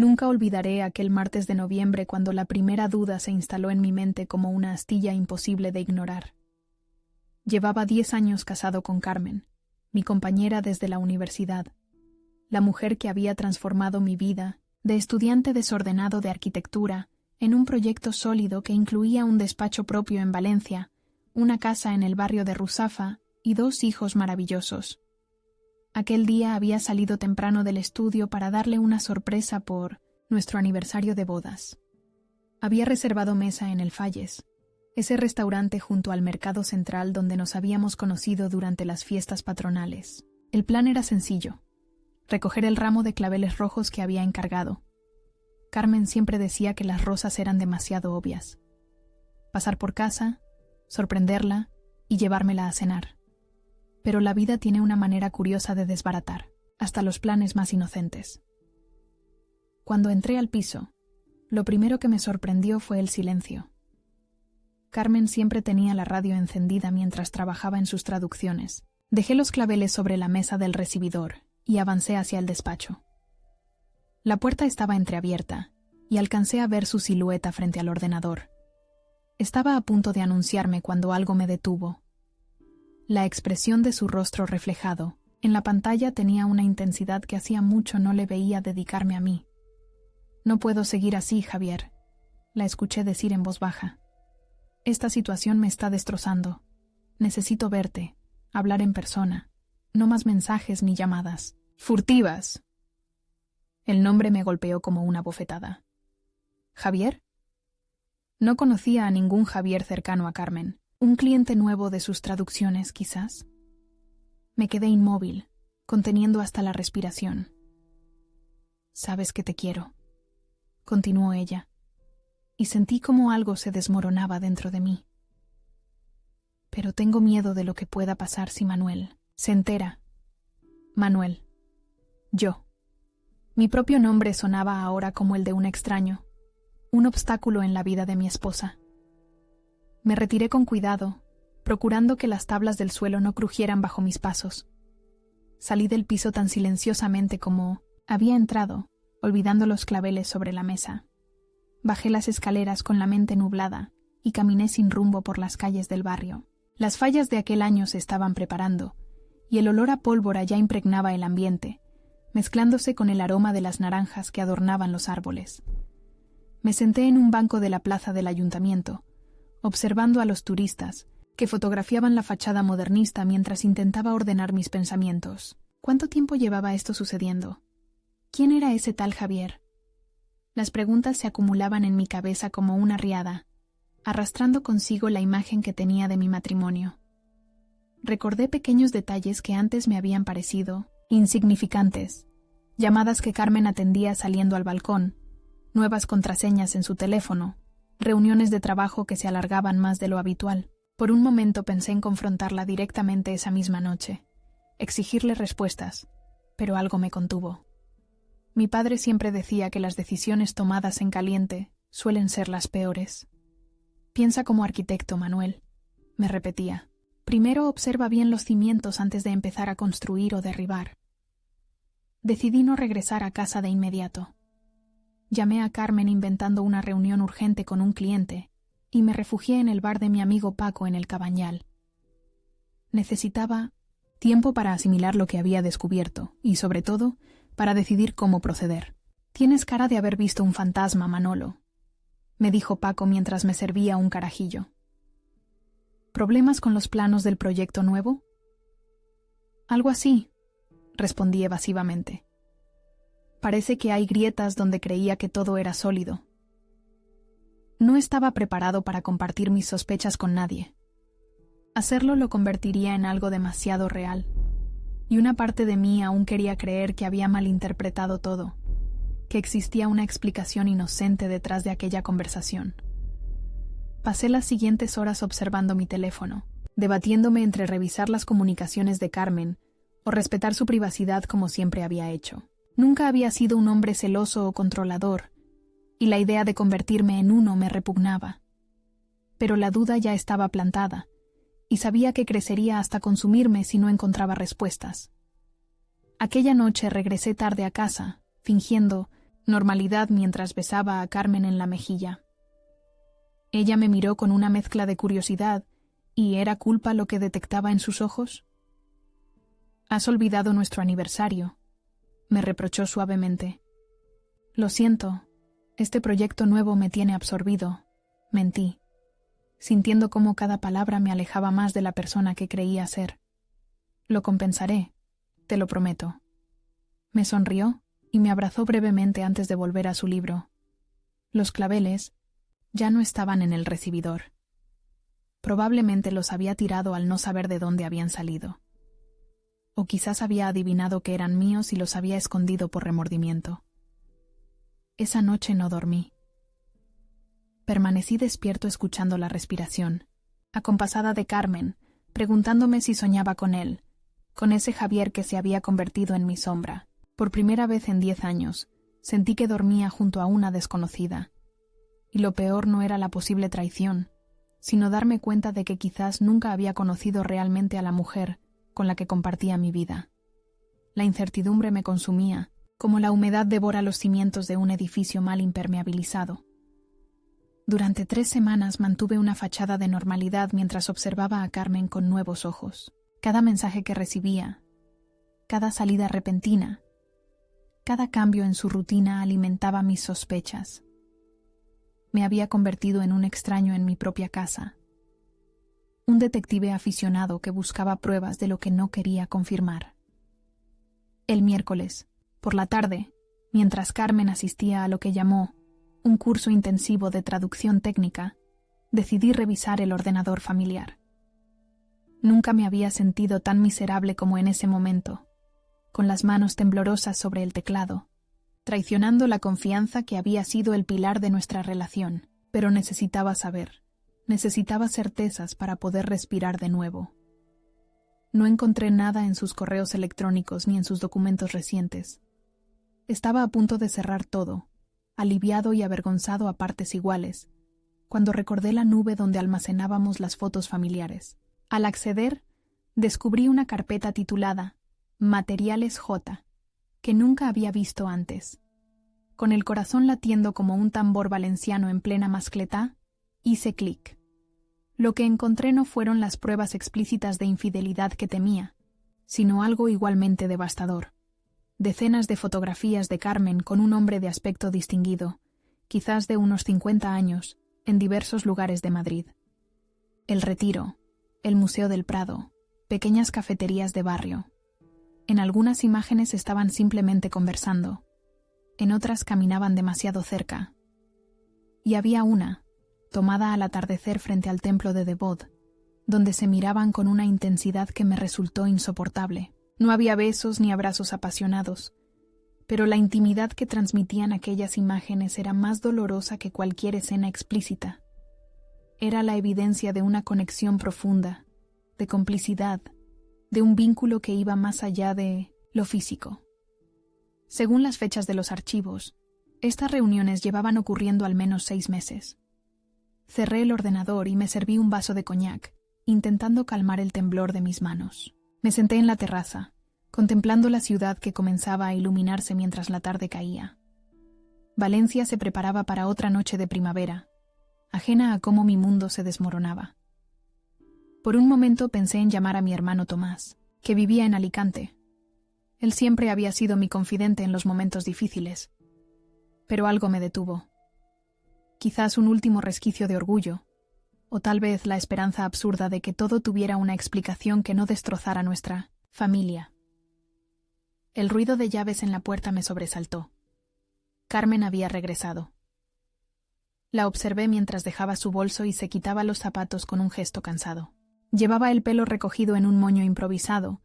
Nunca olvidaré aquel martes de noviembre cuando la primera duda se instaló en mi mente como una astilla imposible de ignorar. Llevaba 10 años casado con Carmen, mi compañera desde la universidad, la mujer que había transformado mi vida de estudiante desordenado de arquitectura en un proyecto sólido que incluía un despacho propio en Valencia, una casa en el barrio de Ruzafa y 2 hijos maravillosos. Aquel día había salido temprano del estudio para darle una sorpresa por nuestro aniversario de bodas. Había reservado mesa en el Falles, ese restaurante junto al mercado central donde nos habíamos conocido durante las fiestas patronales. El plan era sencillo: recoger el ramo de claveles rojos que había encargado. Carmen siempre decía que las rosas eran demasiado obvias. Pasar por casa, sorprenderla y llevármela a cenar. Pero la vida tiene una manera curiosa de desbaratar, hasta los planes más inocentes. Cuando entré al piso, lo primero que me sorprendió fue el silencio. Carmen siempre tenía la radio encendida mientras trabajaba en sus traducciones. Dejé los claveles sobre la mesa del recibidor y avancé hacia el despacho. La puerta estaba entreabierta y alcancé a ver su silueta frente al ordenador. Estaba a punto de anunciarme cuando algo me detuvo. La expresión de su rostro reflejado en la pantalla tenía una intensidad que hacía mucho no le veía dedicarme a mí. «No puedo seguir así, Javier», la escuché decir en voz baja. «Esta situación me está destrozando. Necesito verte, hablar en persona. No más mensajes ni llamadas furtivas». El nombre me golpeó como una bofetada. ¿Javier? No conocía a ningún Javier cercano a Carmen. ¿Un cliente nuevo de sus traducciones, quizás? Me quedé inmóvil, conteniendo hasta la respiración. «Sabes que te quiero», continuó ella, y sentí como algo se desmoronaba dentro de mí. «Pero tengo miedo de lo que pueda pasar si Manuel se entera». Manuel. Yo. Mi propio nombre sonaba ahora como el de un extraño, un obstáculo en la vida de mi esposa. Me retiré con cuidado, procurando que las tablas del suelo no crujieran bajo mis pasos. Salí del piso tan silenciosamente como había entrado, olvidando los claveles sobre la mesa. Bajé las escaleras con la mente nublada y caminé sin rumbo por las calles del barrio. Las fallas de aquel año se estaban preparando, y el olor a pólvora ya impregnaba el ambiente, mezclándose con el aroma de las naranjas que adornaban los árboles. Me senté en un banco de la plaza del ayuntamiento, observando a los turistas, que fotografiaban la fachada modernista mientras intentaba ordenar mis pensamientos. ¿Cuánto tiempo llevaba esto sucediendo? ¿Quién era ese tal Javier? Las preguntas se acumulaban en mi cabeza como una riada, arrastrando consigo la imagen que tenía de mi matrimonio. Recordé pequeños detalles que antes me habían parecido insignificantes, llamadas que Carmen atendía saliendo al balcón, nuevas contraseñas en su teléfono, reuniones de trabajo que se alargaban más de lo habitual. Por un momento pensé en confrontarla directamente esa misma noche, exigirle respuestas, pero algo me contuvo. Mi padre siempre decía que las decisiones tomadas en caliente suelen ser las peores. «Piensa como arquitecto, Manuel», me repetía. «Primero observa bien los cimientos antes de empezar a construir o derribar». Decidí no regresar a casa de inmediato. Llamé a Carmen inventando una reunión urgente con un cliente y me refugié en el bar de mi amigo Paco en el Cabañal. Necesitaba tiempo para asimilar lo que había descubierto y, sobre todo, para decidir cómo proceder. «Tienes cara de haber visto un fantasma, Manolo», me dijo Paco mientras me servía un carajillo. «¿Problemas con los planos del proyecto nuevo?» «Algo así», respondí evasivamente. «Parece que hay grietas donde creía que todo era sólido». No estaba preparado para compartir mis sospechas con nadie. Hacerlo lo convertiría en algo demasiado real, y una parte de mí aún quería creer que había malinterpretado todo, que existía una explicación inocente detrás de aquella conversación. Pasé las siguientes horas observando mi teléfono, debatiéndome entre revisar las comunicaciones de Carmen o respetar su privacidad como siempre había hecho. Nunca había sido un hombre celoso o controlador, y la idea de convertirme en uno me repugnaba. Pero la duda ya estaba plantada, y sabía que crecería hasta consumirme si no encontraba respuestas. Aquella noche regresé tarde a casa, fingiendo normalidad mientras besaba a Carmen en la mejilla. Ella me miró con una mezcla de curiosidad, ¿y era culpa lo que detectaba en sus ojos? «Has olvidado nuestro aniversario», me reprochó suavemente. «Lo siento, este proyecto nuevo me tiene absorbido», mentí, sintiendo cómo cada palabra me alejaba más de la persona que creía ser. «Lo compensaré, te lo prometo». Me sonrió y me abrazó brevemente antes de volver a su libro. Los claveles ya no estaban en el recibidor. Probablemente los había tirado al no saber de dónde habían salido. O quizás había adivinado que eran míos y los había escondido por remordimiento. Esa noche no dormí. Permanecí despierto escuchando la respiración, acompasada de Carmen, preguntándome si soñaba con él, con ese Javier que se había convertido en mi sombra. Por primera vez en 10 años, sentí que dormía junto a una desconocida. Y lo peor no era la posible traición, sino darme cuenta de que quizás nunca había conocido realmente a la mujer con la que compartía mi vida. La incertidumbre me consumía, como la humedad devora los cimientos de un edificio mal impermeabilizado. Durante 3 semanas mantuve una fachada de normalidad mientras observaba a Carmen con nuevos ojos. Cada mensaje que recibía, cada salida repentina, cada cambio en su rutina alimentaba mis sospechas. Me había convertido en un extraño en mi propia casa, un detective aficionado que buscaba pruebas de lo que no quería confirmar. El miércoles, por la tarde, mientras Carmen asistía a lo que llamó un curso intensivo de traducción técnica, decidí revisar el ordenador familiar. Nunca me había sentido tan miserable como en ese momento, con las manos temblorosas sobre el teclado, traicionando la confianza que había sido el pilar de nuestra relación, pero necesitaba saber, necesitaba certezas para poder respirar de nuevo. No encontré nada en sus correos electrónicos ni en sus documentos recientes. Estaba a punto de cerrar todo, aliviado y avergonzado a partes iguales, cuando recordé la nube donde almacenábamos las fotos familiares. Al acceder, descubrí una carpeta titulada Materiales J, que nunca había visto antes. Con el corazón latiendo como un tambor valenciano en plena mascletá, hice clic. Lo que encontré no fueron las pruebas explícitas de infidelidad que temía, sino algo igualmente devastador. Decenas de fotografías de Carmen con un hombre de aspecto distinguido, quizás de unos 50 años, en diversos lugares de Madrid. El Retiro, el Museo del Prado, pequeñas cafeterías de barrio. En algunas imágenes estaban simplemente conversando, en otras caminaban demasiado cerca. Y había una, tomada al atardecer frente al templo de Devot, donde se miraban con una intensidad que me resultó insoportable. No había besos ni abrazos apasionados, pero la intimidad que transmitían aquellas imágenes era más dolorosa que cualquier escena explícita. Era la evidencia de una conexión profunda, de complicidad, de un vínculo que iba más allá de lo físico. Según las fechas de los archivos, estas reuniones llevaban ocurriendo al menos 6 meses. Cerré el ordenador y me serví un vaso de coñac, intentando calmar el temblor de mis manos. Me senté en la terraza, contemplando la ciudad que comenzaba a iluminarse mientras la tarde caía. Valencia se preparaba para otra noche de primavera, ajena a cómo mi mundo se desmoronaba. Por un momento pensé en llamar a mi hermano Tomás, que vivía en Alicante. Él siempre había sido mi confidente en los momentos difíciles, pero algo me detuvo. Quizás un último resquicio de orgullo, o tal vez la esperanza absurda de que todo tuviera una explicación que no destrozara nuestra familia. El ruido de llaves en la puerta me sobresaltó. Carmen había regresado. La observé mientras dejaba su bolso y se quitaba los zapatos con un gesto cansado. Llevaba el pelo recogido en un moño improvisado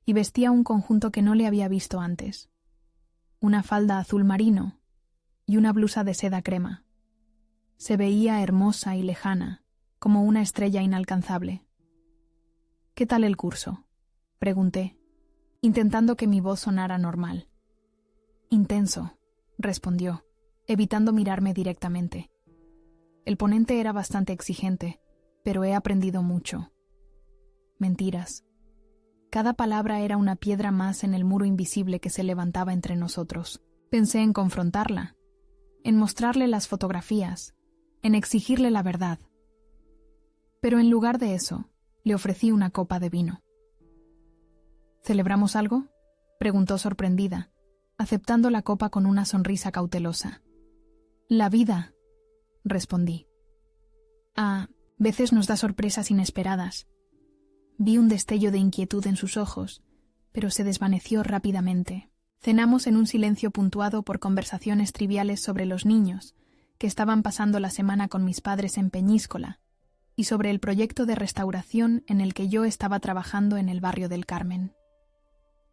y vestía un conjunto que no le había visto antes. Una falda azul marino y una blusa de seda crema. Se veía hermosa y lejana, como una estrella inalcanzable. «¿Qué tal el curso?», pregunté, intentando que mi voz sonara normal. «Intenso», respondió, evitando mirarme directamente. El ponente era bastante exigente, pero he aprendido mucho. Mentiras. Cada palabra era una piedra más en el muro invisible que se levantaba entre nosotros. Pensé en confrontarla, en mostrarle las fotografías, en exigirle la verdad. Pero en lugar de eso, le ofrecí una copa de vino. ¿Celebramos algo?, preguntó sorprendida, aceptando la copa con una sonrisa cautelosa. La vida, respondí. A veces nos da sorpresas inesperadas. Vi un destello de inquietud en sus ojos, pero se desvaneció rápidamente. Cenamos en un silencio puntuado por conversaciones triviales sobre los niños, que estaban pasando la semana con mis padres en Peñíscola, y sobre el proyecto de restauración en el que yo estaba trabajando en el barrio del Carmen.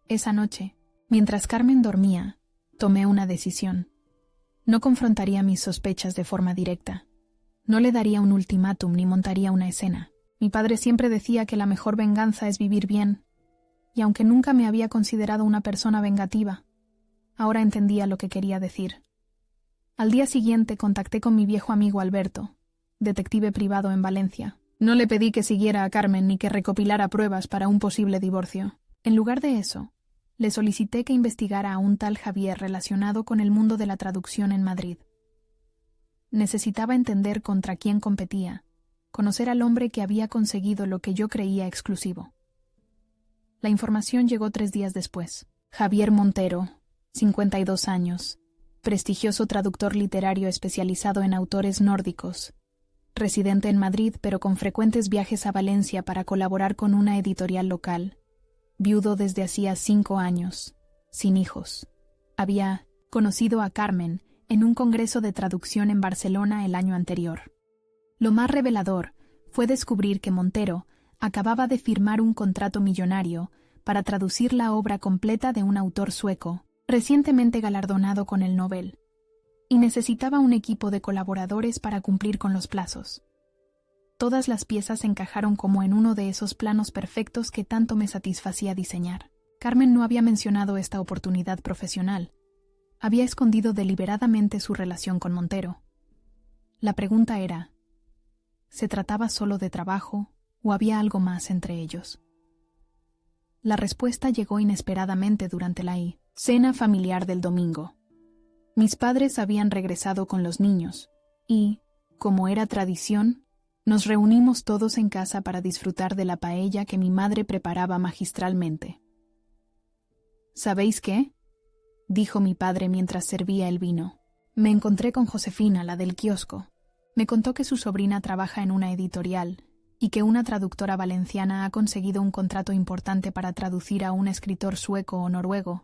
Esa noche, mientras Carmen dormía, tomé una decisión. No confrontaría mis sospechas de forma directa. No le daría un ultimátum ni montaría una escena. Mi padre siempre decía que la mejor venganza es vivir bien, y aunque nunca me había considerado una persona vengativa, ahora entendía lo que quería decir. Al día siguiente contacté con mi viejo amigo Alberto, detective privado en Valencia. No le pedí que siguiera a Carmen ni que recopilara pruebas para un posible divorcio. En lugar de eso, le solicité que investigara a un tal Javier relacionado con el mundo de la traducción en Madrid. Necesitaba entender contra quién competía, conocer al hombre que había conseguido lo que yo creía exclusivo. La información llegó 3 días después. Javier Montero, 52 años, prestigioso traductor literario especializado en autores nórdicos, residente en Madrid pero con frecuentes viajes a Valencia para colaborar con una editorial local. Viudo desde hacía 5 años, sin hijos. Había conocido a Carmen en un congreso de traducción en Barcelona el año anterior. Lo más revelador fue descubrir que Montero acababa de firmar un contrato millonario para traducir la obra completa de un autor sueco, recientemente galardonado con el Nobel, y necesitaba un equipo de colaboradores para cumplir con los plazos. Todas las piezas encajaron como en uno de esos planos perfectos que tanto me satisfacía diseñar. Carmen no había mencionado esta oportunidad profesional. Había escondido deliberadamente su relación con Montero. La pregunta era, ¿se trataba solo de trabajo o había algo más entre ellos? La respuesta llegó inesperadamente durante la cena familiar del domingo. Mis padres habían regresado con los niños y, como era tradición, nos reunimos todos en casa para disfrutar de la paella que mi madre preparaba magistralmente. ¿Sabéis qué?, dijo mi padre mientras servía el vino. Me encontré con Josefina, la del kiosco. Me contó que su sobrina trabaja en una editorial y que una traductora valenciana ha conseguido un contrato importante para traducir a un escritor sueco o noruego.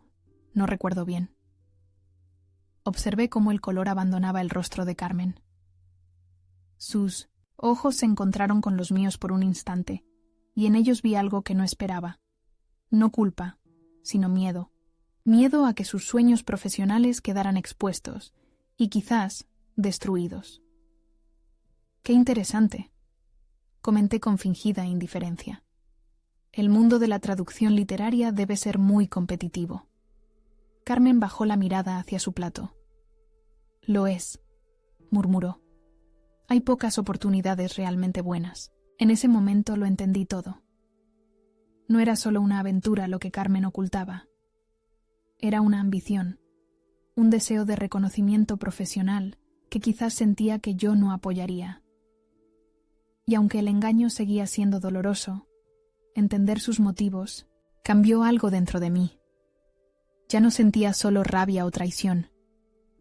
No recuerdo bien. Observé cómo el color abandonaba el rostro de Carmen. Sus ojos se encontraron con los míos por un instante, y en ellos vi algo que no esperaba. No culpa, sino miedo. Miedo a que sus sueños profesionales quedaran expuestos, y quizás destruidos. «Qué interesante», comenté con fingida indiferencia. «El mundo de la traducción literaria debe ser muy competitivo». Carmen bajó la mirada hacia su plato. «Lo es», murmuró. «Hay pocas oportunidades realmente buenas». En ese momento lo entendí todo. No era solo una aventura lo que Carmen ocultaba. Era una ambición, un deseo de reconocimiento profesional que quizás sentía que yo no apoyaría. Y aunque el engaño seguía siendo doloroso, entender sus motivos cambió algo dentro de mí. Ya no sentía solo rabia o traición,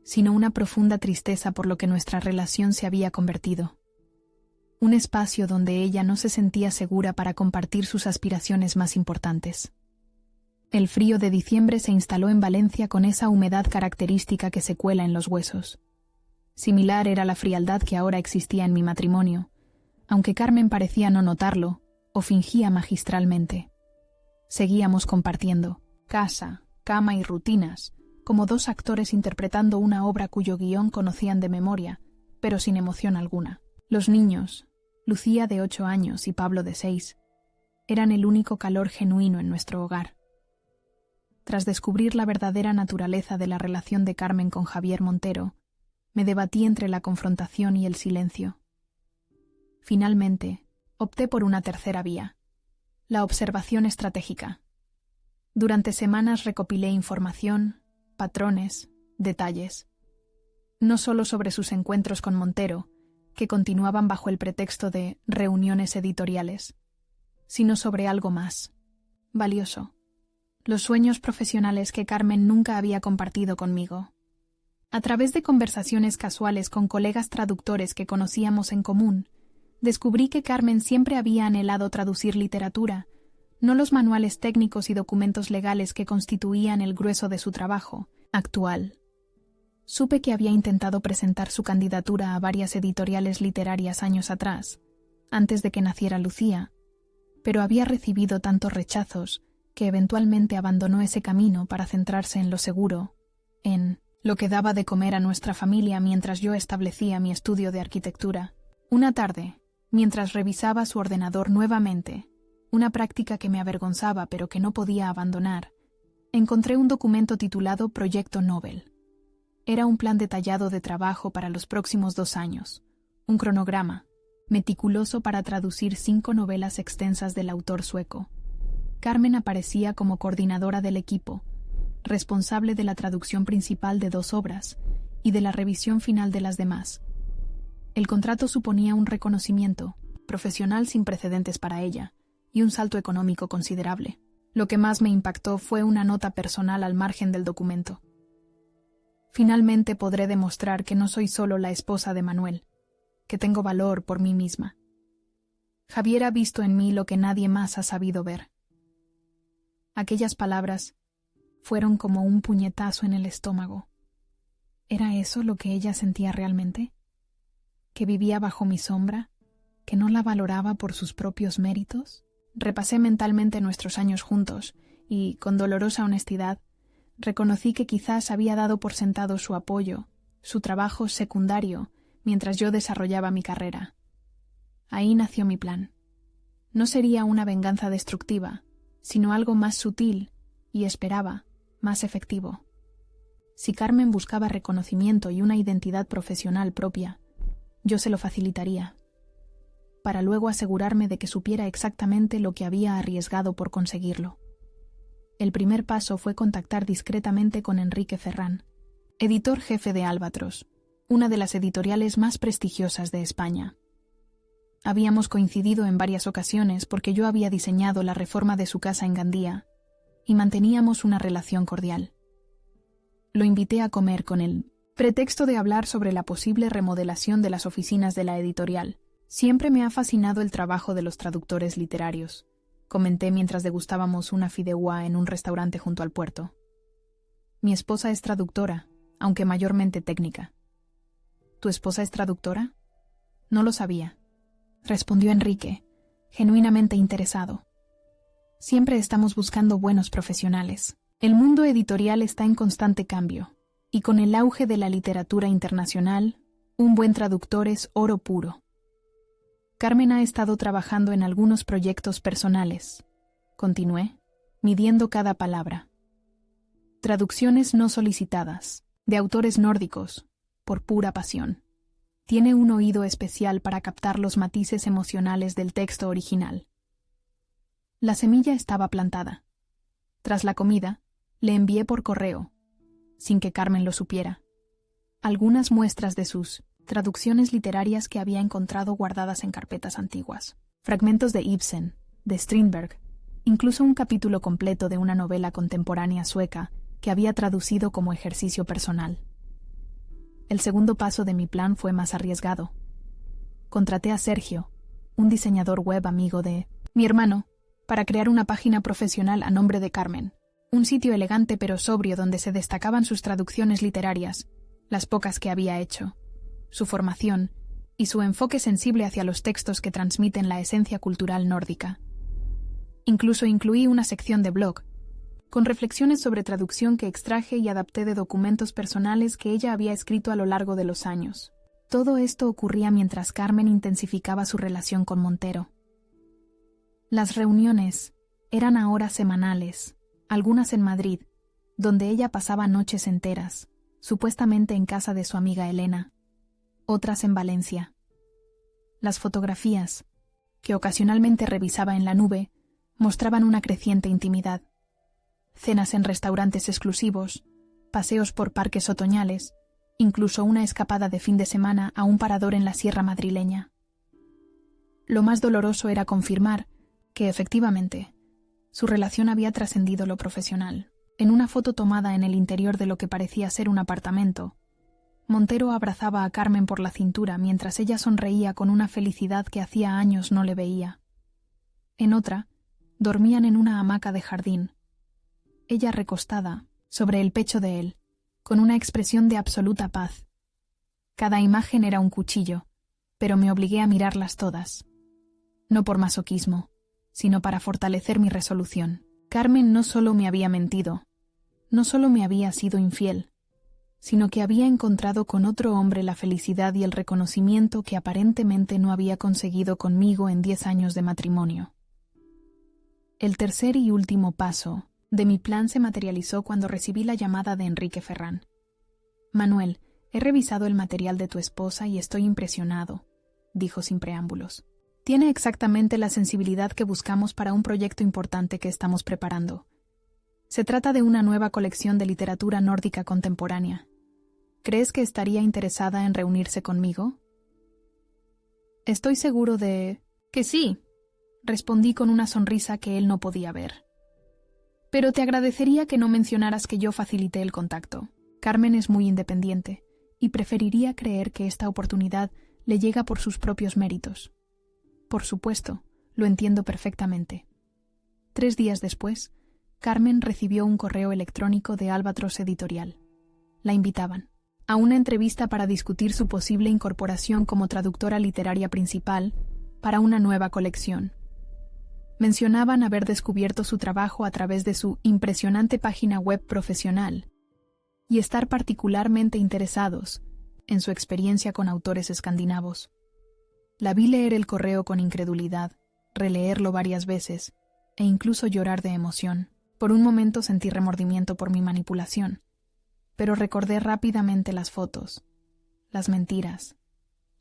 sino una profunda tristeza por lo que nuestra relación se había convertido. Un espacio donde ella no se sentía segura para compartir sus aspiraciones más importantes. El frío de diciembre se instaló en Valencia con esa humedad característica que se cuela en los huesos. Similar era la frialdad que ahora existía en mi matrimonio, aunque Carmen parecía no notarlo o fingía magistralmente. Seguíamos compartiendo casa, cama y rutinas, como 2 actores interpretando una obra cuyo guión conocían de memoria, pero sin emoción alguna. Los niños, Lucía de 8 años y Pablo de 6, eran el único calor genuino en nuestro hogar. Tras descubrir la verdadera naturaleza de la relación de Carmen con Javier Montero, me debatí entre la confrontación y el silencio. Finalmente, opté por una tercera vía, la observación estratégica. Durante semanas recopilé información, patrones, detalles. No solo sobre sus encuentros con Montero, que continuaban bajo el pretexto de reuniones editoriales, sino sobre algo más, valioso. Los sueños profesionales que Carmen nunca había compartido conmigo. A través de conversaciones casuales con colegas traductores que conocíamos en común, descubrí que Carmen siempre había anhelado traducir literatura, no los manuales técnicos y documentos legales que constituían el grueso de su trabajo actual. Supe que había intentado presentar su candidatura a varias editoriales literarias años atrás, antes de que naciera Lucía, pero había recibido tantos rechazos que eventualmente abandonó ese camino para centrarse en lo seguro, en lo que daba de comer a nuestra familia mientras yo establecía mi estudio de arquitectura. Una tarde, mientras revisaba su ordenador nuevamente, una práctica que me avergonzaba pero que no podía abandonar, encontré un documento titulado Proyecto Nobel. Era un plan detallado de trabajo para los próximos 2 años, un cronograma, meticuloso para traducir 5 novelas extensas del autor sueco. Carmen aparecía como coordinadora del equipo, responsable de la traducción principal de 2 obras y de la revisión final de las demás. El contrato suponía un reconocimiento profesional sin precedentes para ella y un salto económico considerable. Lo que más me impactó fue una nota personal al margen del documento. Finalmente podré demostrar que no soy solo la esposa de Manuel, que tengo valor por mí misma. Javier ha visto en mí lo que nadie más ha sabido ver. Aquellas palabras fueron como un puñetazo en el estómago. ¿Era eso lo que ella sentía realmente? ¿Que vivía bajo mi sombra? ¿Que no la valoraba por sus propios méritos? Repasé mentalmente nuestros años juntos y, con dolorosa honestidad, reconocí que quizás había dado por sentado su apoyo, su trabajo secundario, mientras yo desarrollaba mi carrera. Ahí nació mi plan. No sería una venganza destructiva, sino algo más sutil y, esperaba, más efectivo. Si Carmen buscaba reconocimiento y una identidad profesional propia, yo se lo facilitaría, para luego asegurarme de que supiera exactamente lo que había arriesgado por conseguirlo. El primer paso fue contactar discretamente con Enrique Ferrán, editor jefe de Albatros, una de las editoriales más prestigiosas de España. Habíamos coincidido en varias ocasiones porque yo había diseñado la reforma de su casa en Gandía y manteníamos una relación cordial. Lo invité a comer con el pretexto de hablar sobre la posible remodelación de las oficinas de la editorial. Siempre me ha fascinado el trabajo de los traductores literarios, comenté mientras degustábamos una fideuá en un restaurante junto al puerto. Mi esposa es traductora, aunque mayormente técnica. ¿Tu esposa es traductora? No lo sabía, respondió Enrique, genuinamente interesado. Siempre estamos buscando buenos profesionales. El mundo editorial está en constante cambio, y con el auge de la literatura internacional, un buen traductor es oro puro. Carmen ha estado trabajando en algunos proyectos personales, continué, midiendo cada palabra. Traducciones no solicitadas, de autores nórdicos, por pura pasión. Tiene un oído especial para captar los matices emocionales del texto original. La semilla estaba plantada. Tras la comida, le envié por correo, sin que Carmen lo supiera, algunas muestras de sus traducciones literarias que había encontrado guardadas en carpetas antiguas. Fragmentos de Ibsen, de Strindberg, incluso un capítulo completo de una novela contemporánea sueca que había traducido como ejercicio personal. El segundo paso de mi plan fue más arriesgado. Contraté a Sergio, un diseñador web amigo de mi hermano, para crear una página profesional a nombre de Carmen, un sitio elegante pero sobrio donde se destacaban sus traducciones literarias, las pocas que había hecho, su formación y su enfoque sensible hacia los textos que transmiten la esencia cultural nórdica. Incluso incluí una sección de blog, con reflexiones sobre traducción que extraje y adapté de documentos personales que ella había escrito a lo largo de los años. Todo esto ocurría mientras Carmen intensificaba su relación con Montero. Las reuniones eran ahora semanales, algunas en Madrid, donde ella pasaba noches enteras, supuestamente en casa de su amiga Elena, otras en Valencia. Las fotografías, que ocasionalmente revisaba en la nube, mostraban una creciente intimidad. Cenas en restaurantes exclusivos, paseos por parques otoñales, incluso una escapada de fin de semana a un parador en la sierra madrileña. Lo más doloroso era confirmar que, efectivamente, su relación había trascendido lo profesional. En una foto tomada en el interior de lo que parecía ser un apartamento, Montero abrazaba a Carmen por la cintura mientras ella sonreía con una felicidad que hacía años no le veía. En otra, dormían en una hamaca de jardín, ella recostada sobre el pecho de él, con una expresión de absoluta paz. Cada imagen era un cuchillo, pero me obligué a mirarlas todas. No por masoquismo, sino para fortalecer mi resolución. Carmen no solo me había mentido, no solo me había sido infiel, sino que había encontrado con otro hombre la felicidad y el reconocimiento que aparentemente no había conseguido conmigo en 10 años de matrimonio. El tercer y último paso de mi plan se materializó cuando recibí la llamada de Enrique Ferrán. «Manuel, he revisado el material de tu esposa y estoy impresionado», dijo sin preámbulos. «Tiene exactamente la sensibilidad que buscamos para un proyecto importante que estamos preparando. Se trata de una nueva colección de literatura nórdica contemporánea. ¿Crees que estaría interesada en reunirse conmigo?» «Estoy seguro de que sí», respondí con una sonrisa que él no podía ver. «Pero te agradecería que no mencionaras que yo facilité el contacto. Carmen es muy independiente y preferiría creer que esta oportunidad le llega por sus propios méritos». «Por supuesto, lo entiendo perfectamente». 3 días después, Carmen recibió un correo electrónico de Albatros Editorial. La invitaban a una entrevista para discutir su posible incorporación como traductora literaria principal para una nueva colección. Mencionaban haber descubierto su trabajo a través de su impresionante página web profesional y estar particularmente interesados en su experiencia con autores escandinavos. La vi leer el correo con incredulidad, releerlo varias veces e incluso llorar de emoción. Por un momento sentí remordimiento por mi manipulación, pero recordé rápidamente las fotos, las mentiras,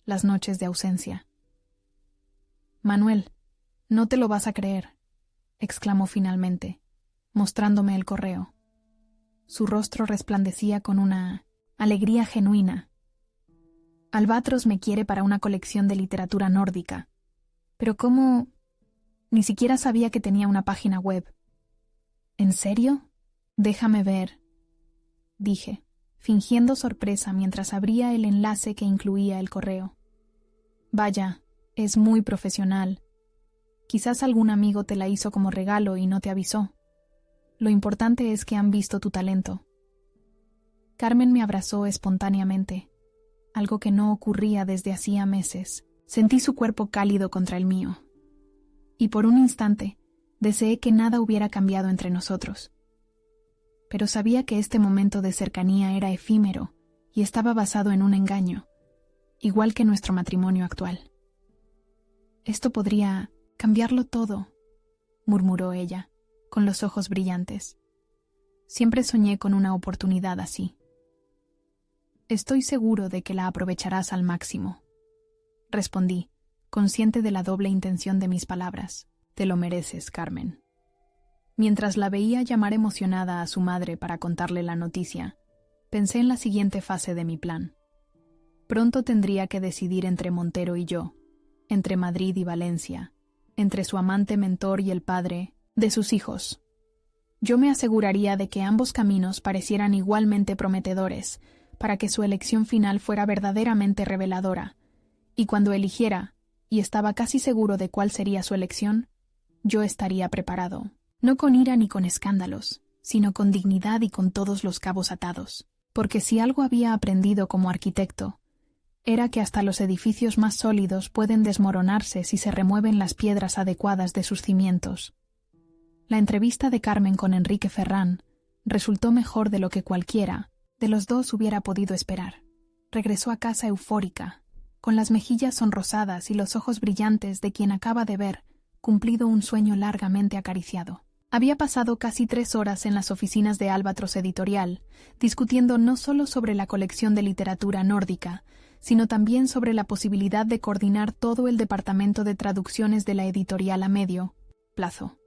las noches de ausencia. «Manuel, no te lo vas a creer», exclamó finalmente, mostrándome el correo. Su rostro resplandecía con una alegría genuina. «Albatros me quiere para una colección de literatura nórdica. Pero ¿cómo? Ni siquiera sabía que tenía una página web». «¿En serio? Déjame ver», dije, fingiendo sorpresa mientras abría el enlace que incluía el correo. «Vaya, es muy profesional. Quizás algún amigo te la hizo como regalo y no te avisó. Lo importante es que han visto tu talento». Carmen me abrazó espontáneamente, algo que no ocurría desde hacía meses. Sentí su cuerpo cálido contra el mío. Y por un instante, deseé que nada hubiera cambiado entre nosotros. Pero sabía que este momento de cercanía era efímero y estaba basado en un engaño, igual que nuestro matrimonio actual. «Esto podría cambiarlo todo», murmuró ella, con los ojos brillantes. «Siempre soñé con una oportunidad así». «Estoy seguro de que la aprovecharás al máximo», respondí, consciente de la doble intención de mis palabras. «Te lo mereces, Carmen». Mientras la veía llamar emocionada a su madre para contarle la noticia, pensé en la siguiente fase de mi plan. Pronto tendría que decidir entre Montero y yo, entre Madrid y Valencia, entre su amante mentor y el padre de sus hijos. Yo me aseguraría de que ambos caminos parecieran igualmente prometedores, para que su elección final fuera verdaderamente reveladora, y cuando eligiera, y estaba casi seguro de cuál sería su elección, yo estaría preparado. No con ira ni con escándalos, sino con dignidad y con todos los cabos atados. Porque si algo había aprendido como arquitecto, era que hasta los edificios más sólidos pueden desmoronarse si se remueven las piedras adecuadas de sus cimientos. La entrevista de Carmen con Enrique Ferrán resultó mejor de lo que cualquiera de los dos hubiera podido esperar. Regresó a casa eufórica, con las mejillas sonrosadas y los ojos brillantes de quien acaba de ver cumplido un sueño largamente acariciado. Había pasado casi 3 horas en las oficinas de Albatros Editorial, discutiendo no solo sobre la colección de literatura nórdica, sino también sobre la posibilidad de coordinar todo el departamento de traducciones de la editorial a medio plazo.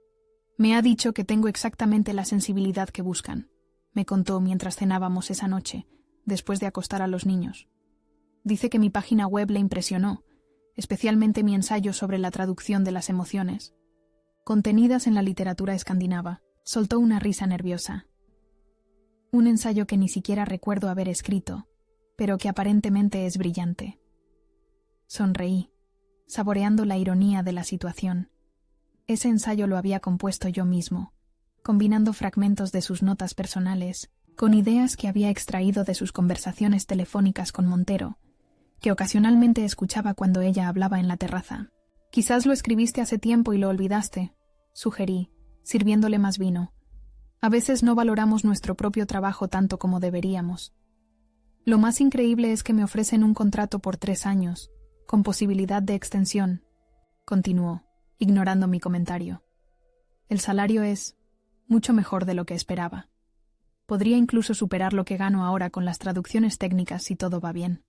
«Me ha dicho que tengo exactamente la sensibilidad que buscan», me contó mientras cenábamos esa noche, después de acostar a los niños. Dice que mi página web le impresionó, especialmente mi ensayo sobre la traducción de las emociones. Contenidas en la literatura escandinava, soltó una risa nerviosa. Un ensayo que ni siquiera recuerdo haber escrito, pero que aparentemente es brillante. Sonreí, saboreando la ironía de la situación. Ese ensayo lo había compuesto yo mismo, combinando fragmentos de sus notas personales con ideas que había extraído de sus conversaciones telefónicas con Montero, que ocasionalmente escuchaba cuando ella hablaba en la terraza. «Quizás lo escribiste hace tiempo y lo olvidaste», sugerí, sirviéndole más vino. «A veces no valoramos nuestro propio trabajo tanto como deberíamos. Lo más increíble es que me ofrecen un contrato por 3 años, con posibilidad de extensión», continuó, ignorando mi comentario. «El salario es mucho mejor de lo que esperaba. Podría incluso superar lo que gano ahora con las traducciones técnicas si todo va bien».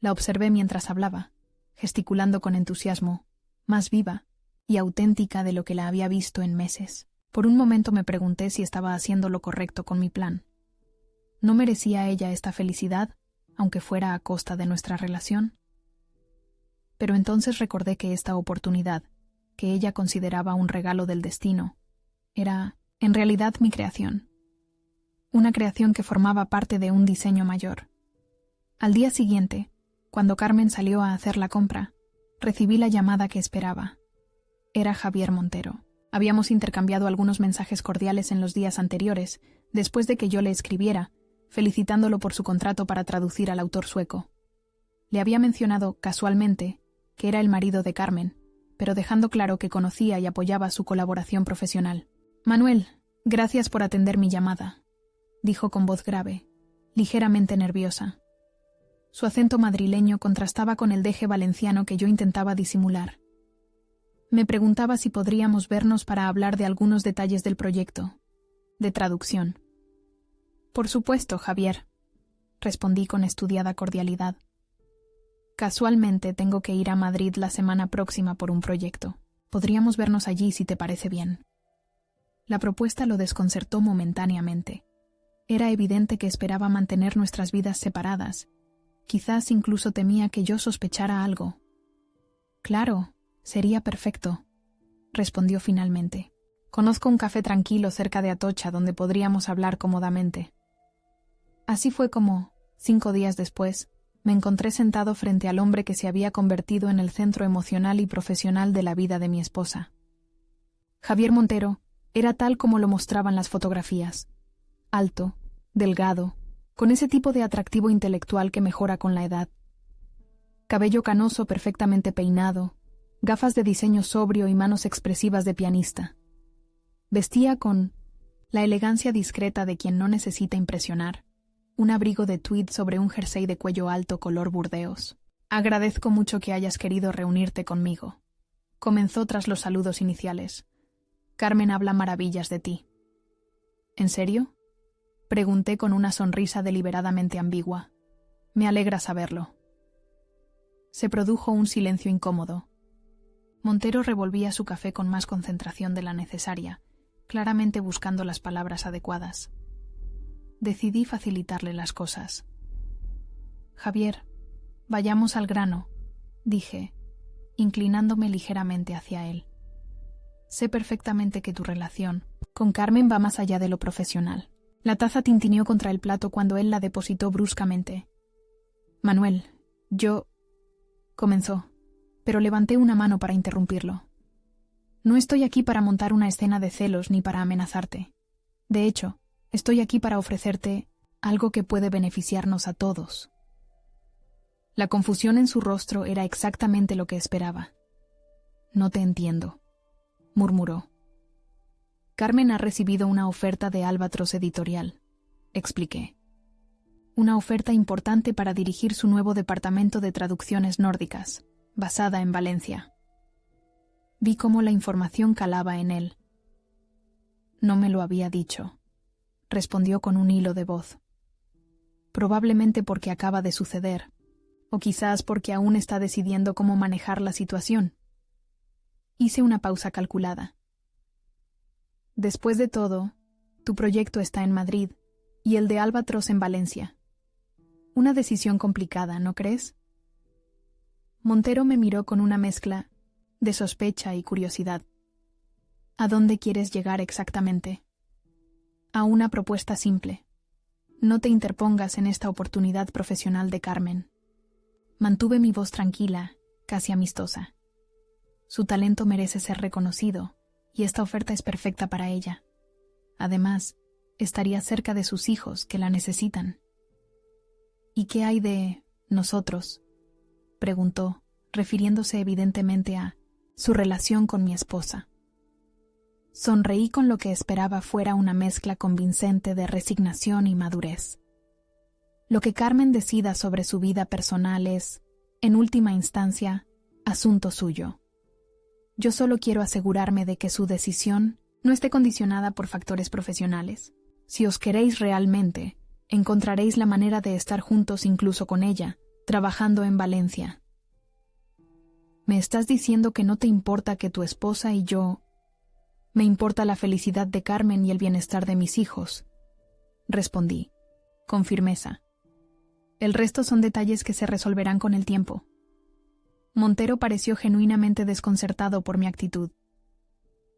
La observé mientras hablaba, gesticulando con entusiasmo, más viva y auténtica de lo que la había visto en meses. Por un momento me pregunté si estaba haciendo lo correcto con mi plan. ¿No merecía ella esta felicidad, aunque fuera a costa de nuestra relación? Pero entonces recordé que esta oportunidad, que ella consideraba un regalo del destino, era, en realidad, mi creación. Una creación que formaba parte de un diseño mayor. Al día siguiente, cuando Carmen salió a hacer la compra, recibí la llamada que esperaba. Era Javier Montero. Habíamos intercambiado algunos mensajes cordiales en los días anteriores, después de que yo le escribiera, felicitándolo por su contrato para traducir al autor sueco. Le había mencionado, casualmente, que era el marido de Carmen, pero dejando claro que conocía y apoyaba su colaboración profesional. «Manuel, gracias por atender mi llamada», dijo con voz grave, ligeramente nerviosa. Su acento madrileño contrastaba con el deje valenciano que yo intentaba disimular. Me preguntaba si podríamos vernos para hablar de algunos detalles del proyecto, de traducción. «Por supuesto, Javier», respondí con estudiada cordialidad. «Casualmente tengo que ir a Madrid la semana próxima por un proyecto. Podríamos vernos allí si te parece bien». La propuesta lo desconcertó momentáneamente. Era evidente que esperaba mantener nuestras vidas separadas. Quizás incluso temía que yo sospechara algo. «Claro, sería perfecto», respondió finalmente. «Conozco un café tranquilo cerca de Atocha donde podríamos hablar cómodamente». Así fue como, 5 días después, me encontré sentado frente al hombre que se había convertido en el centro emocional y profesional de la vida de mi esposa. Javier Montero era tal como lo mostraban las fotografías. Alto, delgado, con ese tipo de atractivo intelectual que mejora con la edad. Cabello canoso perfectamente peinado, gafas de diseño sobrio y manos expresivas de pianista. Vestía con la elegancia discreta de quien no necesita impresionar, un abrigo de tweed sobre un jersey de cuello alto color burdeos. «Agradezco mucho que hayas querido reunirte conmigo», comenzó tras los saludos iniciales. «Carmen habla maravillas de ti». «¿En serio?», pregunté con una sonrisa deliberadamente ambigua. «Me alegra saberlo». Se produjo un silencio incómodo. Montero revolvía su café con más concentración de la necesaria, claramente buscando las palabras adecuadas. Decidí facilitarle las cosas. «Javier, vayamos al grano», dije, inclinándome ligeramente hacia él. «Sé perfectamente que tu relación con Carmen va más allá de lo profesional». La taza tintineó contra el plato cuando él la depositó bruscamente. «Manuel, yo...», comenzó, pero levanté una mano para interrumpirlo. «No estoy aquí para montar una escena de celos ni para amenazarte. De hecho, estoy aquí para ofrecerte algo que puede beneficiarnos a todos». La confusión en su rostro era exactamente lo que esperaba. «No te entiendo», murmuró. «Carmen ha recibido una oferta de Albatros Editorial», expliqué. «Una oferta importante para dirigir su nuevo departamento de traducciones nórdicas, basada en Valencia». Vi cómo la información calaba en él. «No me lo había dicho», respondió con un hilo de voz. «Probablemente porque acaba de suceder, o quizás porque aún está decidiendo cómo manejar la situación». Hice una pausa calculada. «Después de todo, tu proyecto está en Madrid, y el de Albatros en Valencia. Una decisión complicada, ¿no crees? Montero me miró con una mezcla de sospecha y curiosidad. ¿A dónde quieres llegar exactamente? A una propuesta simple. No te interpongas en esta oportunidad profesional de Carmen. Mantuve mi voz tranquila, casi amistosa. Su talento merece ser reconocido, y esta oferta es perfecta para ella. Además, estaría cerca de sus hijos, que la necesitan. ¿Y qué hay de nosotros?, preguntó, refiriéndose evidentemente a su relación con mi esposa. Sonreí con lo que esperaba fuera una mezcla convincente de resignación y madurez. Lo que Carmen decida sobre su vida personal es, en última instancia, asunto suyo. Yo solo quiero asegurarme de que su decisión no esté condicionada por factores profesionales. Si os queréis realmente, encontraréis la manera de estar juntos incluso con ella, trabajando en Valencia. ¿Me estás diciendo que no te importa que tu esposa y yo... Me importa la felicidad de Carmen y el bienestar de mis hijos, respondí, con firmeza. El resto son detalles que se resolverán con el tiempo. Montero pareció genuinamente desconcertado por mi actitud.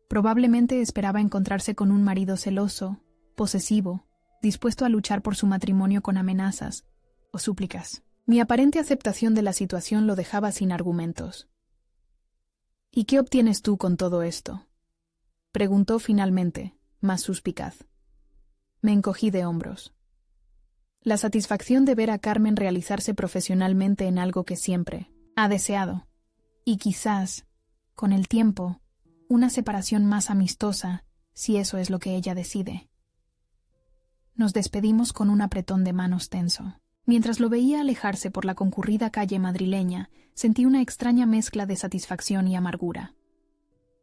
Probablemente esperaba encontrarse con un marido celoso, posesivo, dispuesto a luchar por su matrimonio con amenazas o súplicas. Mi aparente aceptación de la situación lo dejaba sin argumentos. ¿Y qué obtienes tú con todo esto?, preguntó finalmente, más suspicaz. Me encogí de hombros. La satisfacción de ver a Carmen realizarse profesionalmente en algo que siempre ha deseado, y quizás, con el tiempo, una separación más amistosa, si eso es lo que ella decide. Nos despedimos con un apretón de manos tenso. Mientras lo veía alejarse por la concurrida calle madrileña, sentí una extraña mezcla de satisfacción y amargura.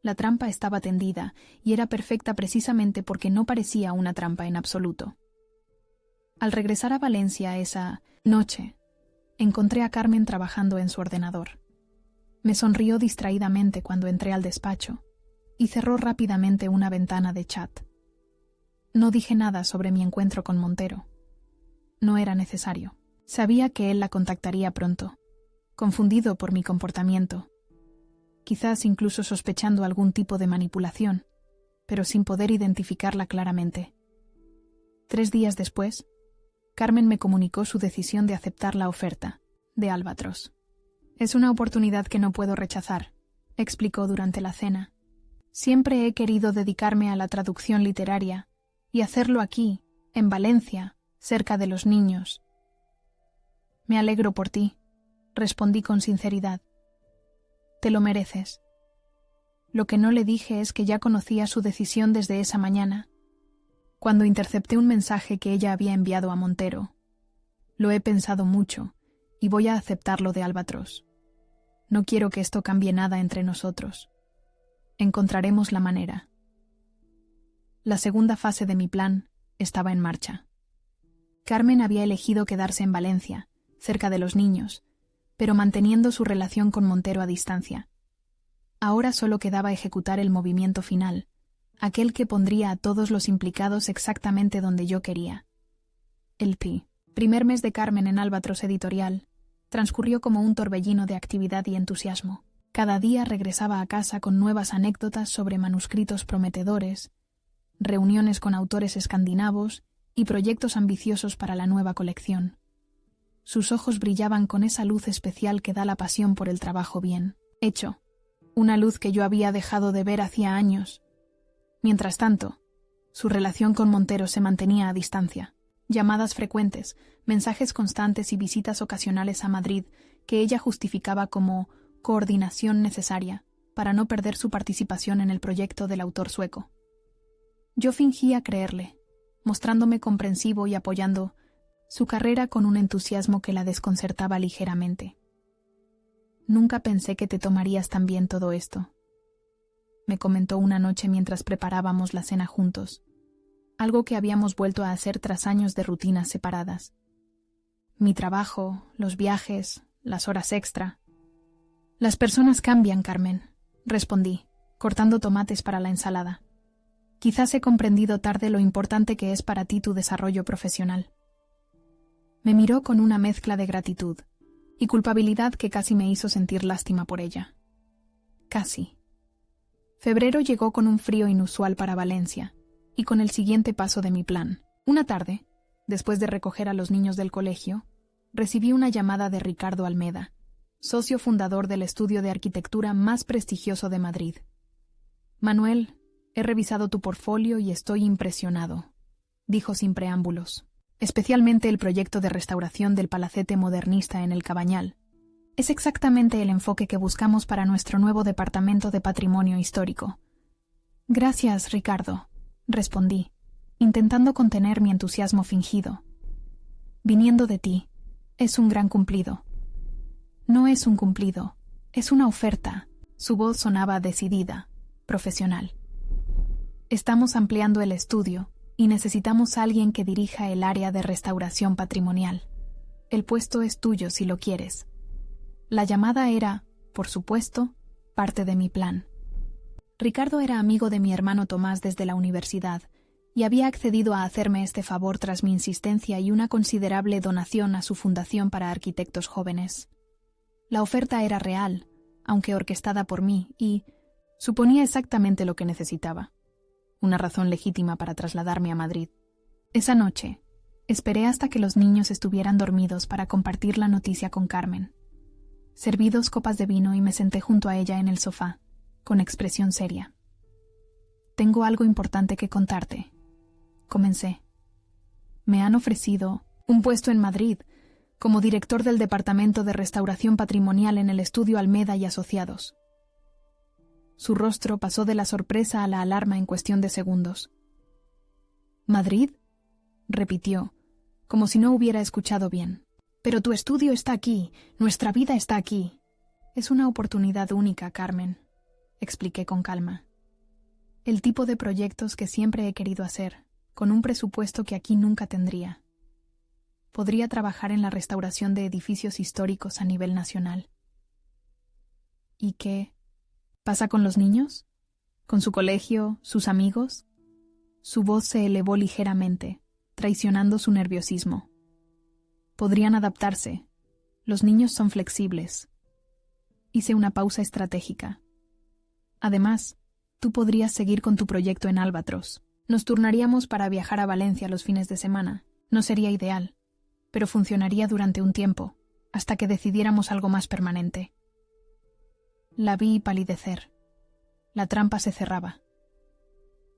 La trampa estaba tendida, y era perfecta precisamente porque no parecía una trampa en absoluto. Al regresar a Valencia esa noche, encontré a Carmen trabajando en su ordenador. Me sonrió distraídamente cuando entré al despacho, y cerró rápidamente una ventana de chat. No dije nada sobre mi encuentro con Montero. No era necesario. Sabía que él la contactaría pronto, confundido por mi comportamiento, quizás incluso sospechando algún tipo de manipulación, pero sin poder identificarla claramente. 3 días después, Carmen me comunicó su decisión de aceptar la oferta de Albatros. Es una oportunidad que no puedo rechazar, explicó durante la cena. Siempre he querido dedicarme a la traducción literaria y hacerlo aquí, en Valencia, cerca de los niños. Me alegro por ti, respondí con sinceridad. Te lo mereces. Lo que no le dije es que ya conocía su decisión desde esa mañana, cuando intercepté un mensaje que ella había enviado a Montero. Lo he pensado mucho y voy a aceptarlo de Albatros. No quiero que esto cambie nada entre nosotros. Encontraremos la manera. La segunda fase de mi plan estaba en marcha. Carmen había elegido quedarse en Valencia, cerca de los niños, pero manteniendo su relación con Montero a distancia. Ahora solo quedaba ejecutar el movimiento final, aquel que pondría a todos los implicados exactamente donde yo quería. El primer mes de Carmen en Albatros Editorial transcurrió como un torbellino de actividad y entusiasmo. Cada día regresaba a casa con nuevas anécdotas sobre manuscritos prometedores, reuniones con autores escandinavos y proyectos ambiciosos para la nueva colección. Sus ojos brillaban con esa luz especial que da la pasión por el trabajo bien hecho, una luz que yo había dejado de ver hacía años. Mientras tanto, su relación con Montero se mantenía a distancia. Llamadas frecuentes, mensajes constantes y visitas ocasionales a Madrid que ella justificaba como coordinación necesaria para no perder su participación en el proyecto del autor sueco. Yo fingía creerle, mostrándome comprensivo y apoyando su carrera con un entusiasmo que la desconcertaba ligeramente. Nunca pensé que te tomarías tan bien todo esto, me comentó una noche mientras preparábamos la cena juntos, algo que habíamos vuelto a hacer tras años de rutinas separadas. Mi trabajo, los viajes, las horas extra. Las personas cambian, Carmen, respondí, cortando tomates para la ensalada. Quizás he comprendido tarde lo importante que es para ti tu desarrollo profesional. Me miró con una mezcla de gratitud y culpabilidad que casi me hizo sentir lástima por ella. Casi. Febrero llegó con un frío inusual para Valencia y con el siguiente paso de mi plan. Una tarde, después de recoger a los niños del colegio, recibí una llamada de Ricardo Almeda, socio fundador del estudio de arquitectura más prestigioso de Madrid. Manuel, he revisado tu portfolio y estoy impresionado, dijo sin preámbulos. Especialmente el proyecto de restauración del palacete modernista en el Cabañal. Es exactamente el enfoque que buscamos para nuestro nuevo departamento de patrimonio histórico. Gracias, Ricardo, respondí, intentando contener mi entusiasmo fingido. Viniendo de ti, es un gran cumplido. No es un cumplido, es una oferta. Su voz sonaba decidida, profesional. Estamos ampliando el estudio y necesitamos a alguien que dirija el área de restauración patrimonial. El puesto es tuyo si lo quieres. La llamada era, por supuesto, parte de mi plan. Ricardo era amigo de mi hermano Tomás desde la universidad y había accedido a hacerme este favor tras mi insistencia y una considerable donación a su fundación para arquitectos jóvenes. La oferta era real, aunque orquestada por mí, y suponía exactamente lo que necesitaba. Una razón legítima para trasladarme a Madrid. Esa noche, esperé hasta que los niños estuvieran dormidos para compartir la noticia con Carmen. Serví 2 copas de vino y me senté junto a ella en el sofá, con expresión seria. Tengo algo importante que contarte, comencé. Me han ofrecido un puesto en Madrid, como director del Departamento de Restauración Patrimonial en el Estudio Almeda y Asociados. Su rostro pasó de la sorpresa a la alarma en cuestión de segundos. ¿Madrid?, repitió, como si no hubiera escuchado bien. Pero tu estudio está aquí, nuestra vida está aquí. Es una oportunidad única, Carmen, expliqué con calma. El tipo de proyectos que siempre he querido hacer, con un presupuesto que aquí nunca tendría. Podría trabajar en la restauración de edificios históricos a nivel nacional. ¿Y qué pasa con los niños? ¿Con su colegio, sus amigos? Su voz se elevó ligeramente, traicionando su nerviosismo. Podrían adaptarse. Los niños son flexibles. Hice una pausa estratégica. Además, tú podrías seguir con tu proyecto en Albatros. Nos turnaríamos para viajar a Valencia los fines de semana. No sería ideal, pero funcionaría durante un tiempo, hasta que decidiéramos algo más permanente. La vi palidecer. La trampa se cerraba.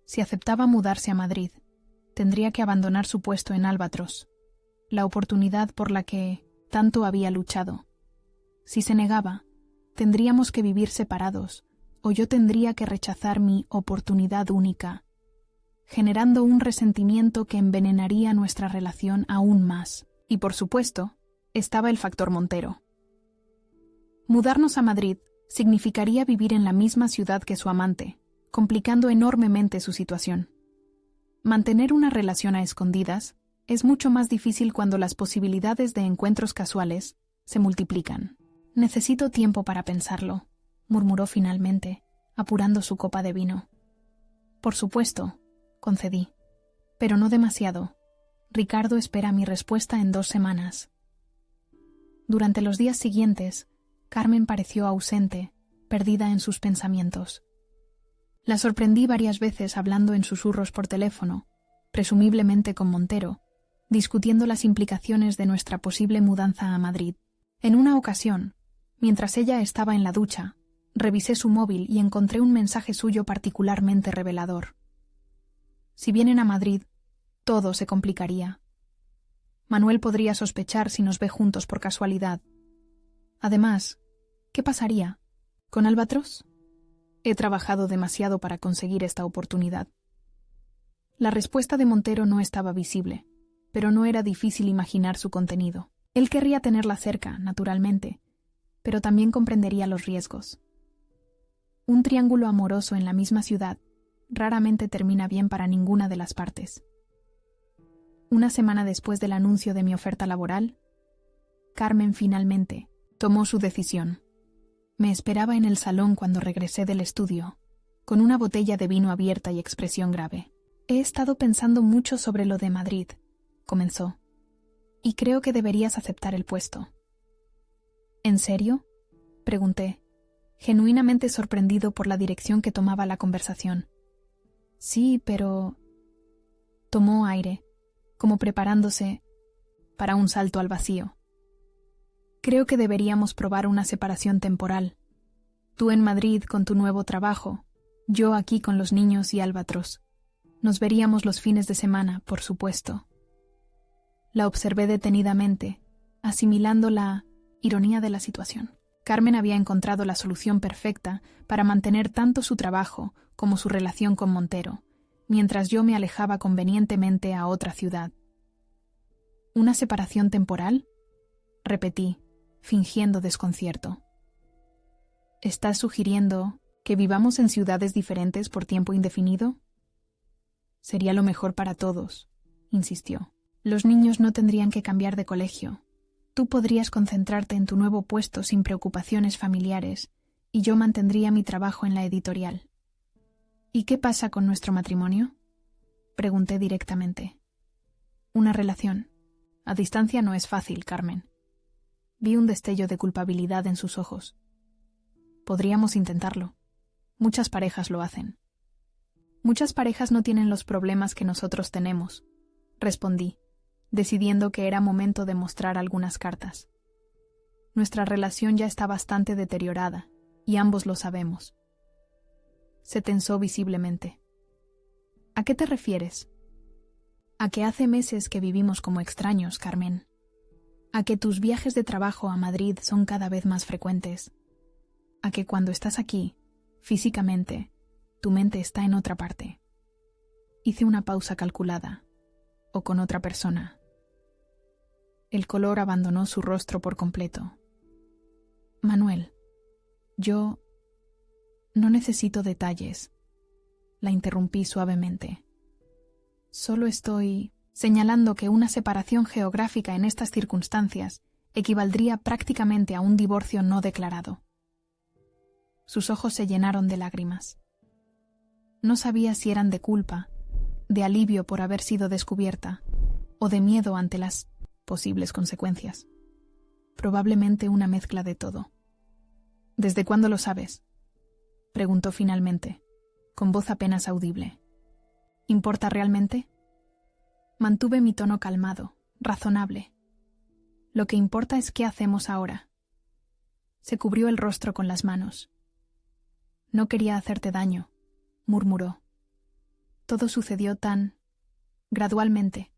Si aceptaba mudarse a Madrid, tendría que abandonar su puesto en Albatros, la oportunidad por la que tanto había luchado. Si se negaba, tendríamos que vivir separados, o yo tendría que rechazar mi oportunidad única, generando un resentimiento que envenenaría nuestra relación aún más. Y por supuesto, estaba el factor Montero. Mudarnos a Madrid significaría vivir en la misma ciudad que su amante, complicando enormemente su situación. Mantener una relación a escondidas es mucho más difícil cuando las posibilidades de encuentros casuales se multiplican. Necesito tiempo para pensarlo, murmuró finalmente, apurando su copa de vino. Por supuesto, concedí, pero no demasiado. Ricardo espera mi respuesta en 2 semanas. Durante los días siguientes, Carmen pareció ausente, perdida en sus pensamientos. La sorprendí varias veces hablando en susurros por teléfono, presumiblemente con Montero, discutiendo las implicaciones de nuestra posible mudanza a Madrid. En una ocasión, mientras ella estaba en la ducha, revisé su móvil y encontré un mensaje suyo particularmente revelador. Si vienen a Madrid, todo se complicaría. Manuel podría sospechar si nos ve juntos por casualidad. Además, ¿qué pasaría? ¿Con Albatros? He trabajado demasiado para conseguir esta oportunidad. La respuesta de Montero no estaba visible, pero no era difícil imaginar su contenido. Él querría tenerla cerca, naturalmente, pero también comprendería los riesgos. Un triángulo amoroso en la misma ciudad raramente termina bien para ninguna de las partes. Una semana después del anuncio de mi oferta laboral, Carmen finalmente tomó su decisión. Me esperaba en el salón cuando regresé del estudio, con una botella de vino abierta y expresión grave. He estado pensando mucho sobre lo de Madrid, comenzó, y creo que deberías aceptar el puesto. ¿En serio?, pregunté, genuinamente sorprendido por la dirección que tomaba la conversación. Sí, pero... Tomó aire, como preparándose para un salto al vacío. Creo que deberíamos probar una separación temporal. Tú en Madrid con tu nuevo trabajo, yo aquí con los niños y Albatros. Nos veríamos los fines de semana, por supuesto. La observé detenidamente, asimilando la ironía de la situación. Carmen había encontrado la solución perfecta para mantener tanto su trabajo como su relación con Montero, mientras yo me alejaba convenientemente a otra ciudad. ¿Una separación temporal?, repetí, fingiendo desconcierto. ¿Estás sugiriendo que vivamos en ciudades diferentes por tiempo indefinido? Sería lo mejor para todos, insistió. Los niños no tendrían que cambiar de colegio. Tú podrías concentrarte en tu nuevo puesto sin preocupaciones familiares y yo mantendría mi trabajo en la editorial. ¿Y qué pasa con nuestro matrimonio?, pregunté directamente. Una relación. A distancia no es fácil, Carmen. Vi un destello de culpabilidad en sus ojos. Podríamos intentarlo. Muchas parejas lo hacen. Muchas parejas no tienen los problemas que nosotros tenemos, respondí, decidiendo que era momento de mostrar algunas cartas. Nuestra relación ya está bastante deteriorada, y ambos lo sabemos. Se tensó visiblemente. ¿A qué te refieres? A que hace meses que vivimos como extraños, Carmen. A que tus viajes de trabajo a Madrid son cada vez más frecuentes. A que cuando estás aquí, físicamente, tu mente está en otra parte. Hice una pausa calculada, o con otra persona. El color abandonó su rostro por completo. Manuel, yo no necesito detalles, la interrumpí suavemente. Solo estoy señalando que una separación geográfica en estas circunstancias equivaldría prácticamente a un divorcio no declarado. Sus ojos se llenaron de lágrimas. No sabía si eran de culpa, de alivio por haber sido descubierta, o de miedo ante las posibles consecuencias. Probablemente una mezcla de todo. ¿Desde cuándo lo sabes?, preguntó finalmente, con voz apenas audible. ¿Importa realmente? Mantuve mi tono calmado, razonable. Lo que importa es qué hacemos ahora. Se cubrió el rostro con las manos. No quería hacerte daño, murmuró. Todo sucedió tan gradualmente.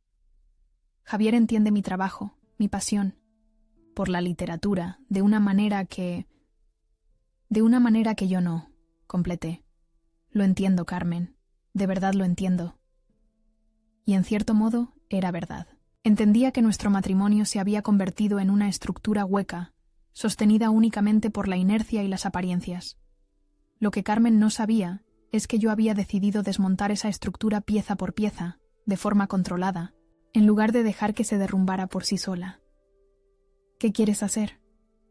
Javier entiende mi trabajo, mi pasión, por la literatura, de una manera que yo no, completé. Lo entiendo, Carmen, de verdad lo entiendo. Y en cierto modo era verdad. Entendía que nuestro matrimonio se había convertido en una estructura hueca, sostenida únicamente por la inercia y las apariencias. Lo que Carmen no sabía es que yo había decidido desmontar esa estructura pieza por pieza, de forma controlada, en lugar de dejar que se derrumbara por sí sola. ¿Qué quieres hacer?,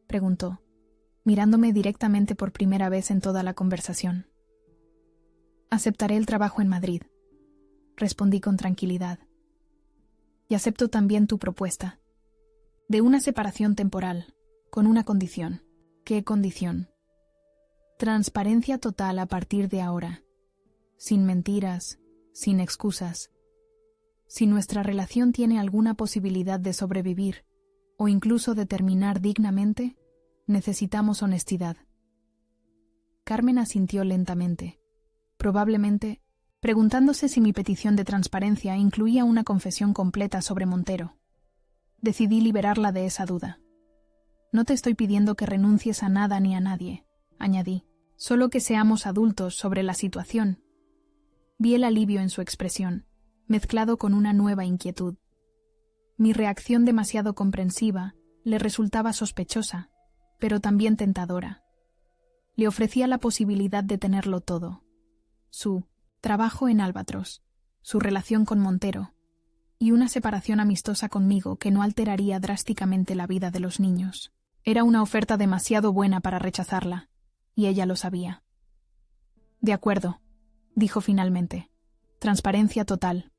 preguntó, mirándome directamente por primera vez en toda la conversación. Aceptaré el trabajo en Madrid, respondí con tranquilidad. Y acepto también tu propuesta, de una separación temporal, con una condición. ¿Qué condición? Transparencia total a partir de ahora, sin mentiras, sin excusas. Si nuestra relación tiene alguna posibilidad de sobrevivir, o incluso de terminar dignamente, necesitamos honestidad. Carmen asintió lentamente, probablemente preguntándose si mi petición de transparencia incluía una confesión completa sobre Montero. Decidí liberarla de esa duda. No te estoy pidiendo que renuncies a nada ni a nadie, añadí, solo que seamos adultos sobre la situación. Vi el alivio en su expresión, mezclado con una nueva inquietud. Mi reacción demasiado comprensiva le resultaba sospechosa, pero también tentadora. Le ofrecía la posibilidad de tenerlo todo. Su trabajo en Albatros, su relación con Montero, y una separación amistosa conmigo que no alteraría drásticamente la vida de los niños. Era una oferta demasiado buena para rechazarla, y ella lo sabía. De acuerdo, dijo finalmente. Transparencia total.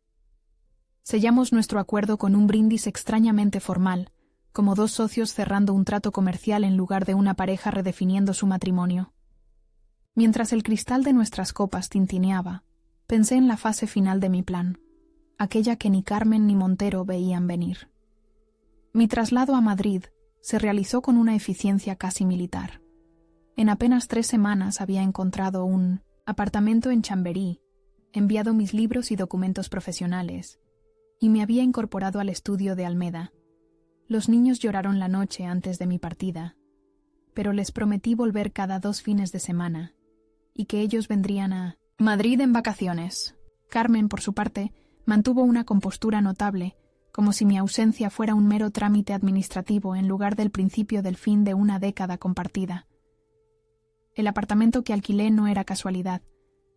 Sellamos nuestro acuerdo con un brindis extrañamente formal, como dos socios cerrando un trato comercial en lugar de una pareja redefiniendo su matrimonio. Mientras el cristal de nuestras copas tintineaba, pensé en la fase final de mi plan, aquella que ni Carmen ni Montero veían venir. Mi traslado a Madrid se realizó con una eficiencia casi militar. En apenas 3 semanas había encontrado un apartamento en Chamberí, enviado mis libros y documentos profesionales, y me había incorporado al estudio de Almeda. Los niños lloraron la noche antes de mi partida, pero les prometí volver cada 2 fines de semana, y que ellos vendrían a Madrid en vacaciones. Carmen, por su parte, mantuvo una compostura notable, como si mi ausencia fuera un mero trámite administrativo en lugar del principio del fin de una década compartida. El apartamento que alquilé no era casualidad.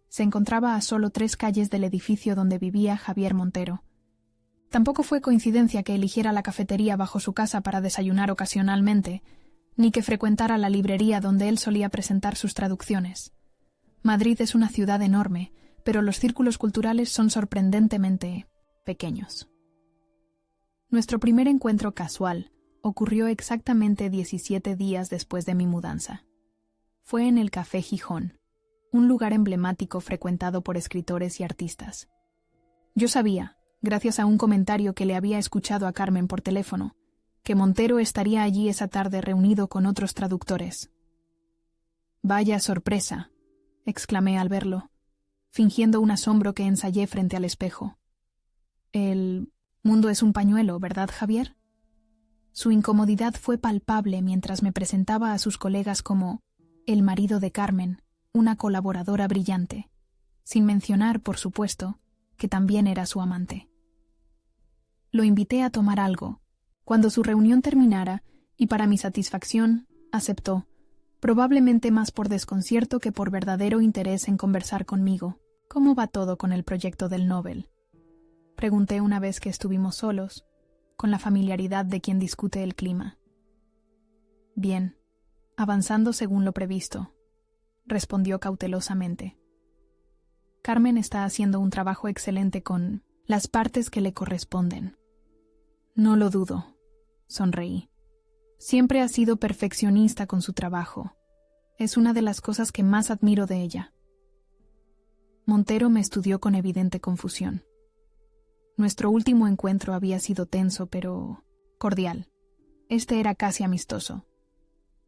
Se encontraba a solo 3 calles del edificio donde vivía Javier Montero. Tampoco fue coincidencia que eligiera la cafetería bajo su casa para desayunar ocasionalmente, ni que frecuentara la librería donde él solía presentar sus traducciones. Madrid es una ciudad enorme, pero los círculos culturales son sorprendentemente pequeños. Nuestro primer encuentro casual ocurrió exactamente 17 días después de mi mudanza. Fue en el Café Gijón, un lugar emblemático frecuentado por escritores y artistas. Yo sabía, gracias a un comentario que le había escuchado a Carmen por teléfono, que Montero estaría allí esa tarde reunido con otros traductores. «Vaya sorpresa», exclamé al verlo, fingiendo un asombro que ensayé frente al espejo. «El mundo es un pañuelo, ¿verdad, Javier?» Su incomodidad fue palpable mientras me presentaba a sus colegas como el marido de Carmen, una colaboradora brillante, sin mencionar, por supuesto, que también era su amante. Lo invité a tomar algo. Cuando su reunión terminara, y para mi satisfacción, aceptó, probablemente más por desconcierto que por verdadero interés en conversar conmigo. «¿Cómo va todo con el proyecto del Nobel?», pregunté una vez que estuvimos solos, con la familiaridad de quien discute el clima. «Bien, avanzando según lo previsto», respondió cautelosamente. «Carmen está haciendo un trabajo excelente con las partes que le corresponden». «No lo dudo», sonreí. «Siempre ha sido perfeccionista con su trabajo. Es una de las cosas que más admiro de ella». Montero me estudió con evidente confusión. Nuestro último encuentro había sido tenso, pero cordial. Este era casi amistoso.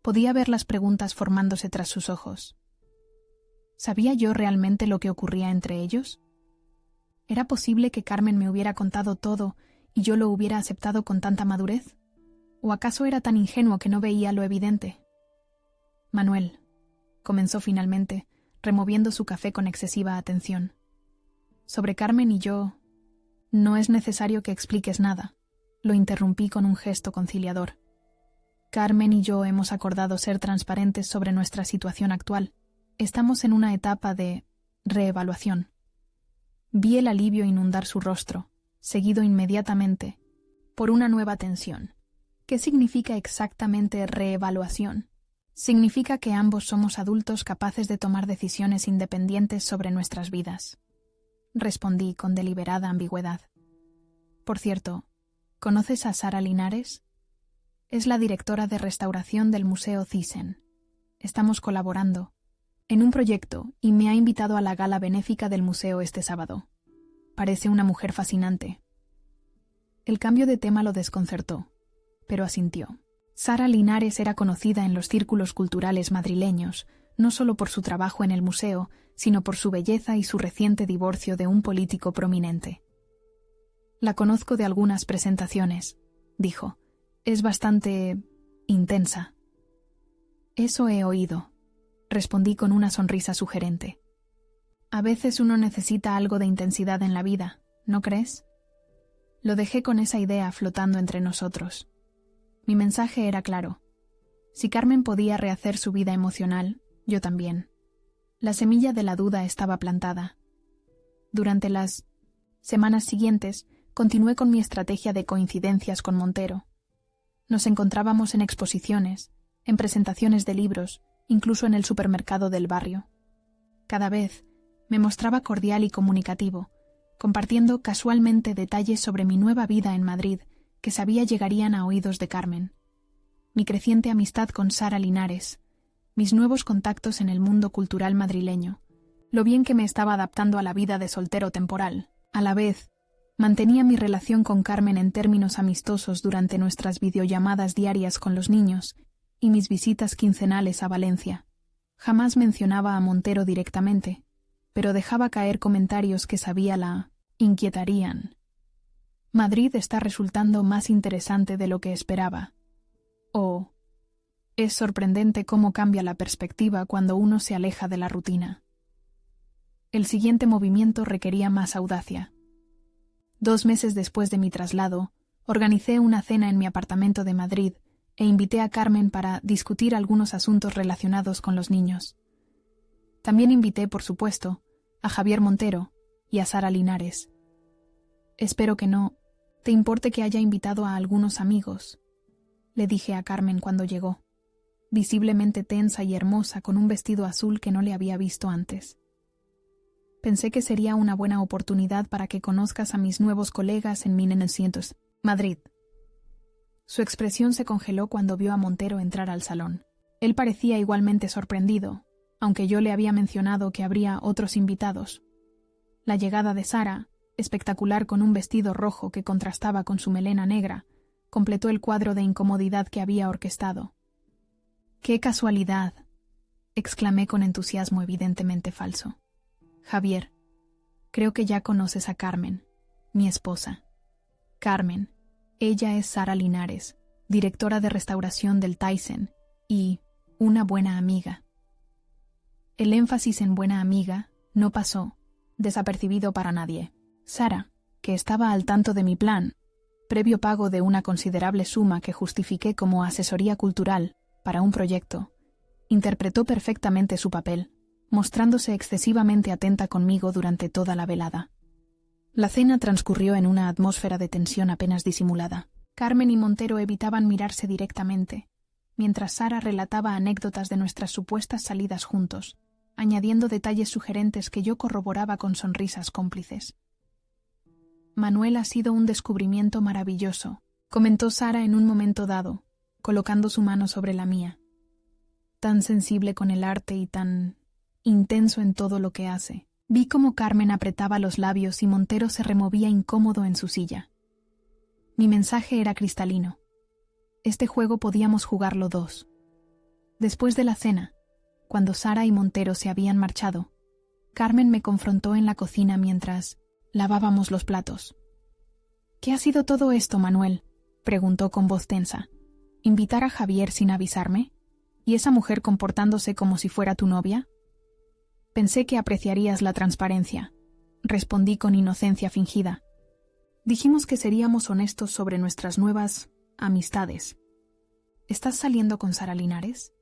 Podía ver las preguntas formándose tras sus ojos. ¿Sabía yo realmente lo que ocurría entre ellos? ¿Era posible que Carmen me hubiera contado todo y yo lo hubiera aceptado con tanta madurez? ¿O acaso era tan ingenuo que no veía lo evidente? «Manuel», comenzó finalmente, removiendo su café con excesiva atención. «Sobre Carmen y yo, no es necesario que expliques nada», lo interrumpí con un gesto conciliador. «Carmen y yo hemos acordado ser transparentes sobre nuestra situación actual. Estamos en una etapa de reevaluación». Vi el alivio inundar su rostro, seguido inmediatamente por una nueva tensión. ¿Qué significa exactamente reevaluación? Significa que ambos somos adultos capaces de tomar decisiones independientes sobre nuestras vidas. Respondí con deliberada ambigüedad. «Por cierto, ¿conoces a Sara Linares? Es la directora de restauración del Museo Thyssen. Estamos colaborando en un proyecto y me ha invitado a la gala benéfica del museo este sábado. Parece una mujer fascinante». El cambio de tema lo desconcertó, pero asintió. Sara Linares era conocida en los círculos culturales madrileños, no solo por su trabajo en el museo, sino por su belleza y su reciente divorcio de un político prominente. «La conozco de algunas presentaciones», dijo. «Es bastante intensa». «Eso he oído», respondí con una sonrisa sugerente. «A veces uno necesita algo de intensidad en la vida, ¿no crees?». Lo dejé con esa idea flotando entre nosotros. Mi mensaje era claro. Si Carmen podía rehacer su vida emocional, yo también. La semilla de la duda estaba plantada. Durante las semanas siguientes, continué con mi estrategia de coincidencias con Montero. Nos encontrábamos en exposiciones, en presentaciones de libros, incluso en el supermercado del barrio. Cada vez me mostraba cordial y comunicativo, compartiendo casualmente detalles sobre mi nueva vida en Madrid que sabía llegarían a oídos de Carmen. Mi creciente amistad con Sara Linares, mis nuevos contactos en el mundo cultural madrileño, lo bien que me estaba adaptando a la vida de soltero temporal. A la vez, mantenía mi relación con Carmen en términos amistosos durante nuestras videollamadas diarias con los niños y mis visitas quincenales a Valencia. Jamás mencionaba a Montero directamente, pero dejaba caer comentarios que sabía la inquietarían. Madrid está resultando más interesante de lo que esperaba. O es sorprendente cómo cambia la perspectiva cuando uno se aleja de la rutina. El siguiente movimiento requería más audacia. 2 meses después de mi traslado, organicé una cena en mi apartamento de Madrid e invité a Carmen para discutir algunos asuntos relacionados con los niños. También invité, por supuesto, a Javier Montero y a Sara Linares. Espero que no te importe que haya invitado a algunos amigos, le dije a Carmen cuando llegó, visiblemente tensa y hermosa con un vestido azul que no le había visto antes. Pensé que sería una buena oportunidad para que conozcas a mis nuevos colegas en 1900, Madrid. Su expresión se congeló cuando vio a Montero entrar al salón. Él parecía igualmente sorprendido, aunque yo le había mencionado que habría otros invitados. La llegada de Sara, espectacular con un vestido rojo que contrastaba con su melena negra, completó el cuadro de incomodidad que había orquestado. ¡Qué casualidad!, exclamé con entusiasmo evidentemente falso. Javier, creo que ya conoces a Carmen, mi esposa. Carmen, ella es Sara Linares, directora de restauración del Thyssen y una buena amiga. El énfasis en buena amiga no pasó desapercibido para nadie. Sara, que estaba al tanto de mi plan, previo pago de una considerable suma que justifiqué como asesoría cultural para un proyecto, interpretó perfectamente su papel, mostrándose excesivamente atenta conmigo durante toda la velada. La cena transcurrió en una atmósfera de tensión apenas disimulada. Carmen y Montero evitaban mirarse directamente, mientras Sara relataba anécdotas de nuestras supuestas salidas juntos, añadiendo detalles sugerentes que yo corroboraba con sonrisas cómplices. Manuel ha sido un descubrimiento maravilloso, comentó Sara en un momento dado, colocando su mano sobre la mía. Tan sensible con el arte y tan intenso en todo lo que hace. Vi cómo Carmen apretaba los labios y Montero se removía incómodo en su silla. Mi mensaje era cristalino. Este juego podíamos jugarlo 2. Después de la cena, cuando Sara y Montero se habían marchado, Carmen me confrontó en la cocina mientras lavábamos los platos. ¿Qué ha sido todo esto, Manuel?, preguntó con voz tensa. ¿Invitar a Javier sin avisarme? ¿Y esa mujer comportándose como si fuera tu novia? Pensé que apreciarías la transparencia, respondí con inocencia fingida. Dijimos que seríamos honestos sobre nuestras nuevas amistades. ¿Estás saliendo con Sara Linares?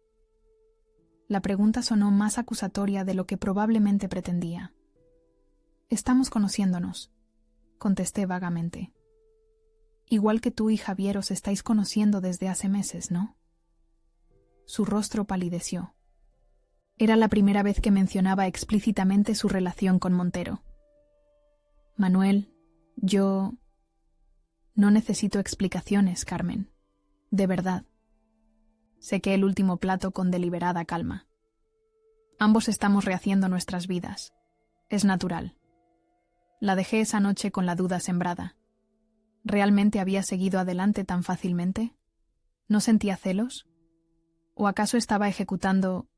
La pregunta sonó más acusatoria de lo que probablemente pretendía. Estamos conociéndonos, contesté vagamente. Igual que tú y Javier os estáis conociendo desde hace meses, ¿no? Su rostro palideció. Era la primera vez que mencionaba explícitamente su relación con Montero. Manuel, yo no necesito explicaciones, Carmen. De verdad. Sequé el último plato con deliberada calma. Ambos estamos rehaciendo nuestras vidas. Es natural. La dejé esa noche con la duda sembrada. ¿Realmente había seguido adelante tan fácilmente? ¿No sentía celos? ¿O acaso estaba ejecutando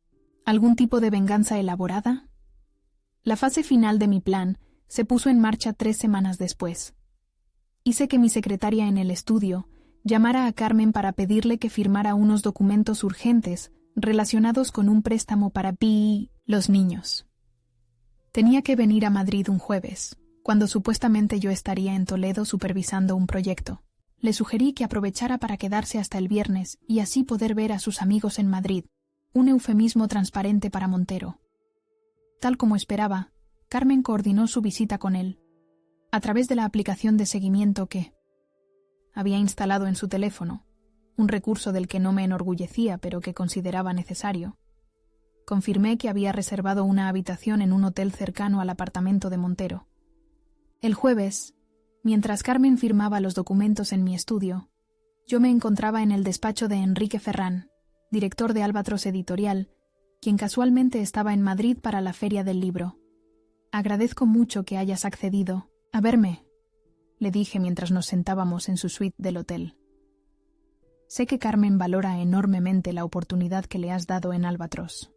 algún tipo de venganza elaborada? La fase final de mi plan se puso en marcha 3 semanas después. Hice que mi secretaria en el estudio llamara a Carmen para pedirle que firmara unos documentos urgentes relacionados con un préstamo para los niños. Tenía que venir a Madrid un jueves, cuando supuestamente yo estaría en Toledo supervisando un proyecto. Le sugerí que aprovechara para quedarse hasta el viernes y así poder ver a sus amigos en Madrid, un eufemismo transparente para Montero. Tal como esperaba, Carmen coordinó su visita con él, a través de la aplicación de seguimiento que había instalado en su teléfono, un recurso del que no me enorgullecía pero que consideraba necesario. Confirmé que había reservado una habitación en un hotel cercano al apartamento de Montero. El jueves, mientras Carmen firmaba los documentos en mi estudio, yo me encontraba en el despacho de Enrique Ferrán, director de Albatros Editorial, quien casualmente estaba en Madrid para la Feria del Libro. «Agradezco mucho que hayas accedido a verme», le dije mientras nos sentábamos en su suite del hotel. «Sé que Carmen valora enormemente la oportunidad que le has dado en Albatros».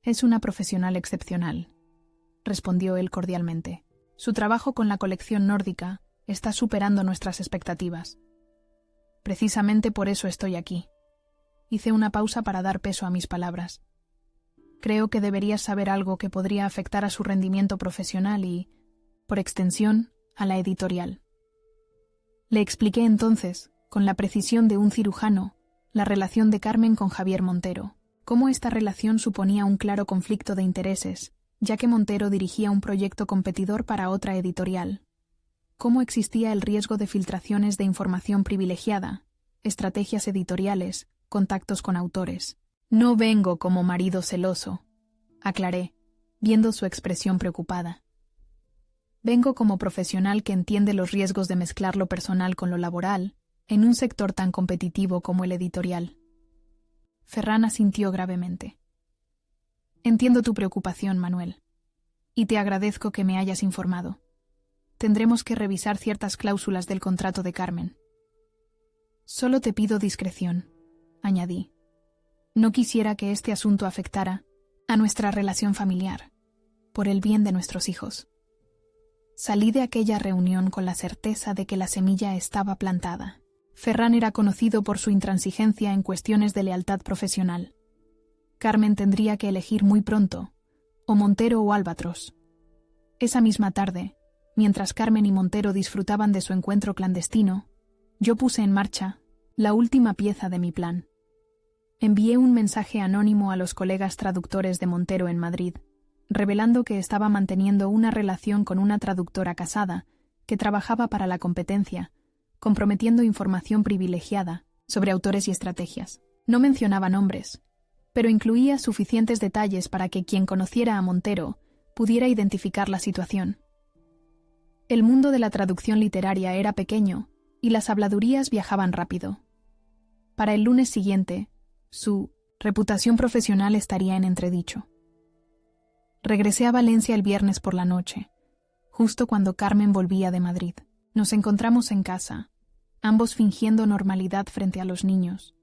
«Es una profesional excepcional», respondió él cordialmente. «Su trabajo con la colección nórdica está superando nuestras expectativas. Precisamente por eso estoy aquí». Hice una pausa para dar peso a mis palabras. «Creo que deberías saber algo que podría afectar a su rendimiento profesional y, por extensión, a la editorial». Le expliqué entonces, con la precisión de un cirujano, la relación de Carmen con Javier Montero, cómo esta relación suponía un claro conflicto de intereses, ya que Montero dirigía un proyecto competidor para otra editorial, cómo existía el riesgo de filtraciones de información privilegiada, estrategias editoriales, contactos con autores. «No vengo como marido celoso», aclaré, viendo su expresión preocupada. «Vengo como profesional que entiende los riesgos de mezclar lo personal con lo laboral en un sector tan competitivo como el editorial». Ferrán asintió gravemente. «Entiendo tu preocupación, Manuel, y te agradezco que me hayas informado. Tendremos que revisar ciertas cláusulas del contrato de Carmen». «Solo te pido discreción», añadí. «No quisiera que este asunto afectara a nuestra relación familiar, por el bien de nuestros hijos». Salí de aquella reunión con la certeza de que la semilla estaba plantada. Ferrán era conocido por su intransigencia en cuestiones de lealtad profesional. Carmen tendría que elegir muy pronto, o Montero o Albatros. Esa misma tarde, mientras Carmen y Montero disfrutaban de su encuentro clandestino, yo puse en marcha la última pieza de mi plan. Envié un mensaje anónimo a los colegas traductores de Montero en Madrid, revelando que estaba manteniendo una relación con una traductora casada que trabajaba para la competencia, comprometiendo información privilegiada sobre autores y estrategias. No mencionaba nombres, pero incluía suficientes detalles para que quien conociera a Montero pudiera identificar la situación. El mundo de la traducción literaria era pequeño y las habladurías viajaban rápido. Para el lunes siguiente, su reputación profesional estaría en entredicho. Regresé a Valencia el viernes por la noche, justo cuando Carmen volvía de Madrid. Nos encontramos en casa, ambos fingiendo normalidad frente a los niños.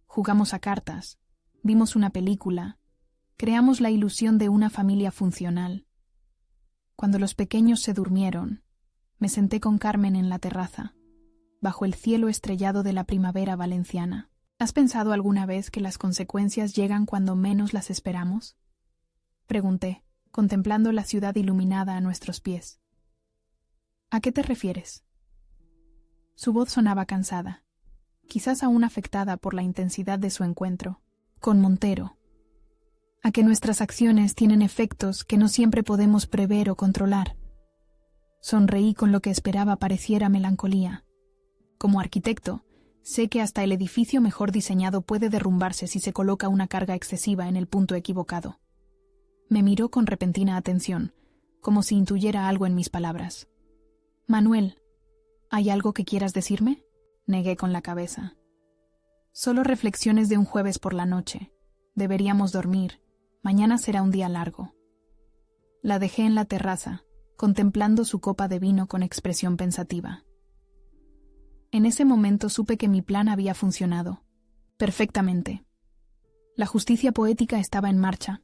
Jugamos a cartas, vimos una película, creamos la ilusión de una familia funcional. Cuando los pequeños se durmieron, me senté con Carmen en la terraza, bajo el cielo estrellado de la primavera valenciana. ¿Has pensado alguna vez que las consecuencias llegan cuando menos las esperamos?, pregunté, contemplando la ciudad iluminada a nuestros pies. ¿A qué te refieres? Su voz sonaba cansada, quizás aún afectada por la intensidad de su encuentro con Montero. A que nuestras acciones tienen efectos que no siempre podemos prever o controlar. Sonreí con lo que esperaba pareciera melancolía. Como arquitecto, sé que hasta el edificio mejor diseñado puede derrumbarse si se coloca una carga excesiva en el punto equivocado. Me miró con repentina atención, como si intuyera algo en mis palabras. «Manuel, ¿hay algo que quieras decirme?», negué con la cabeza. «Solo reflexiones de un jueves por la noche. Deberíamos dormir. Mañana será un día largo». La dejé en la terraza, contemplando su copa de vino con expresión pensativa. En ese momento supe que mi plan había funcionado. Perfectamente. La justicia poética estaba en marcha,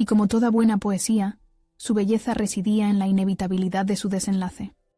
y como toda buena poesía, su belleza residía en la inevitabilidad de su desenlace.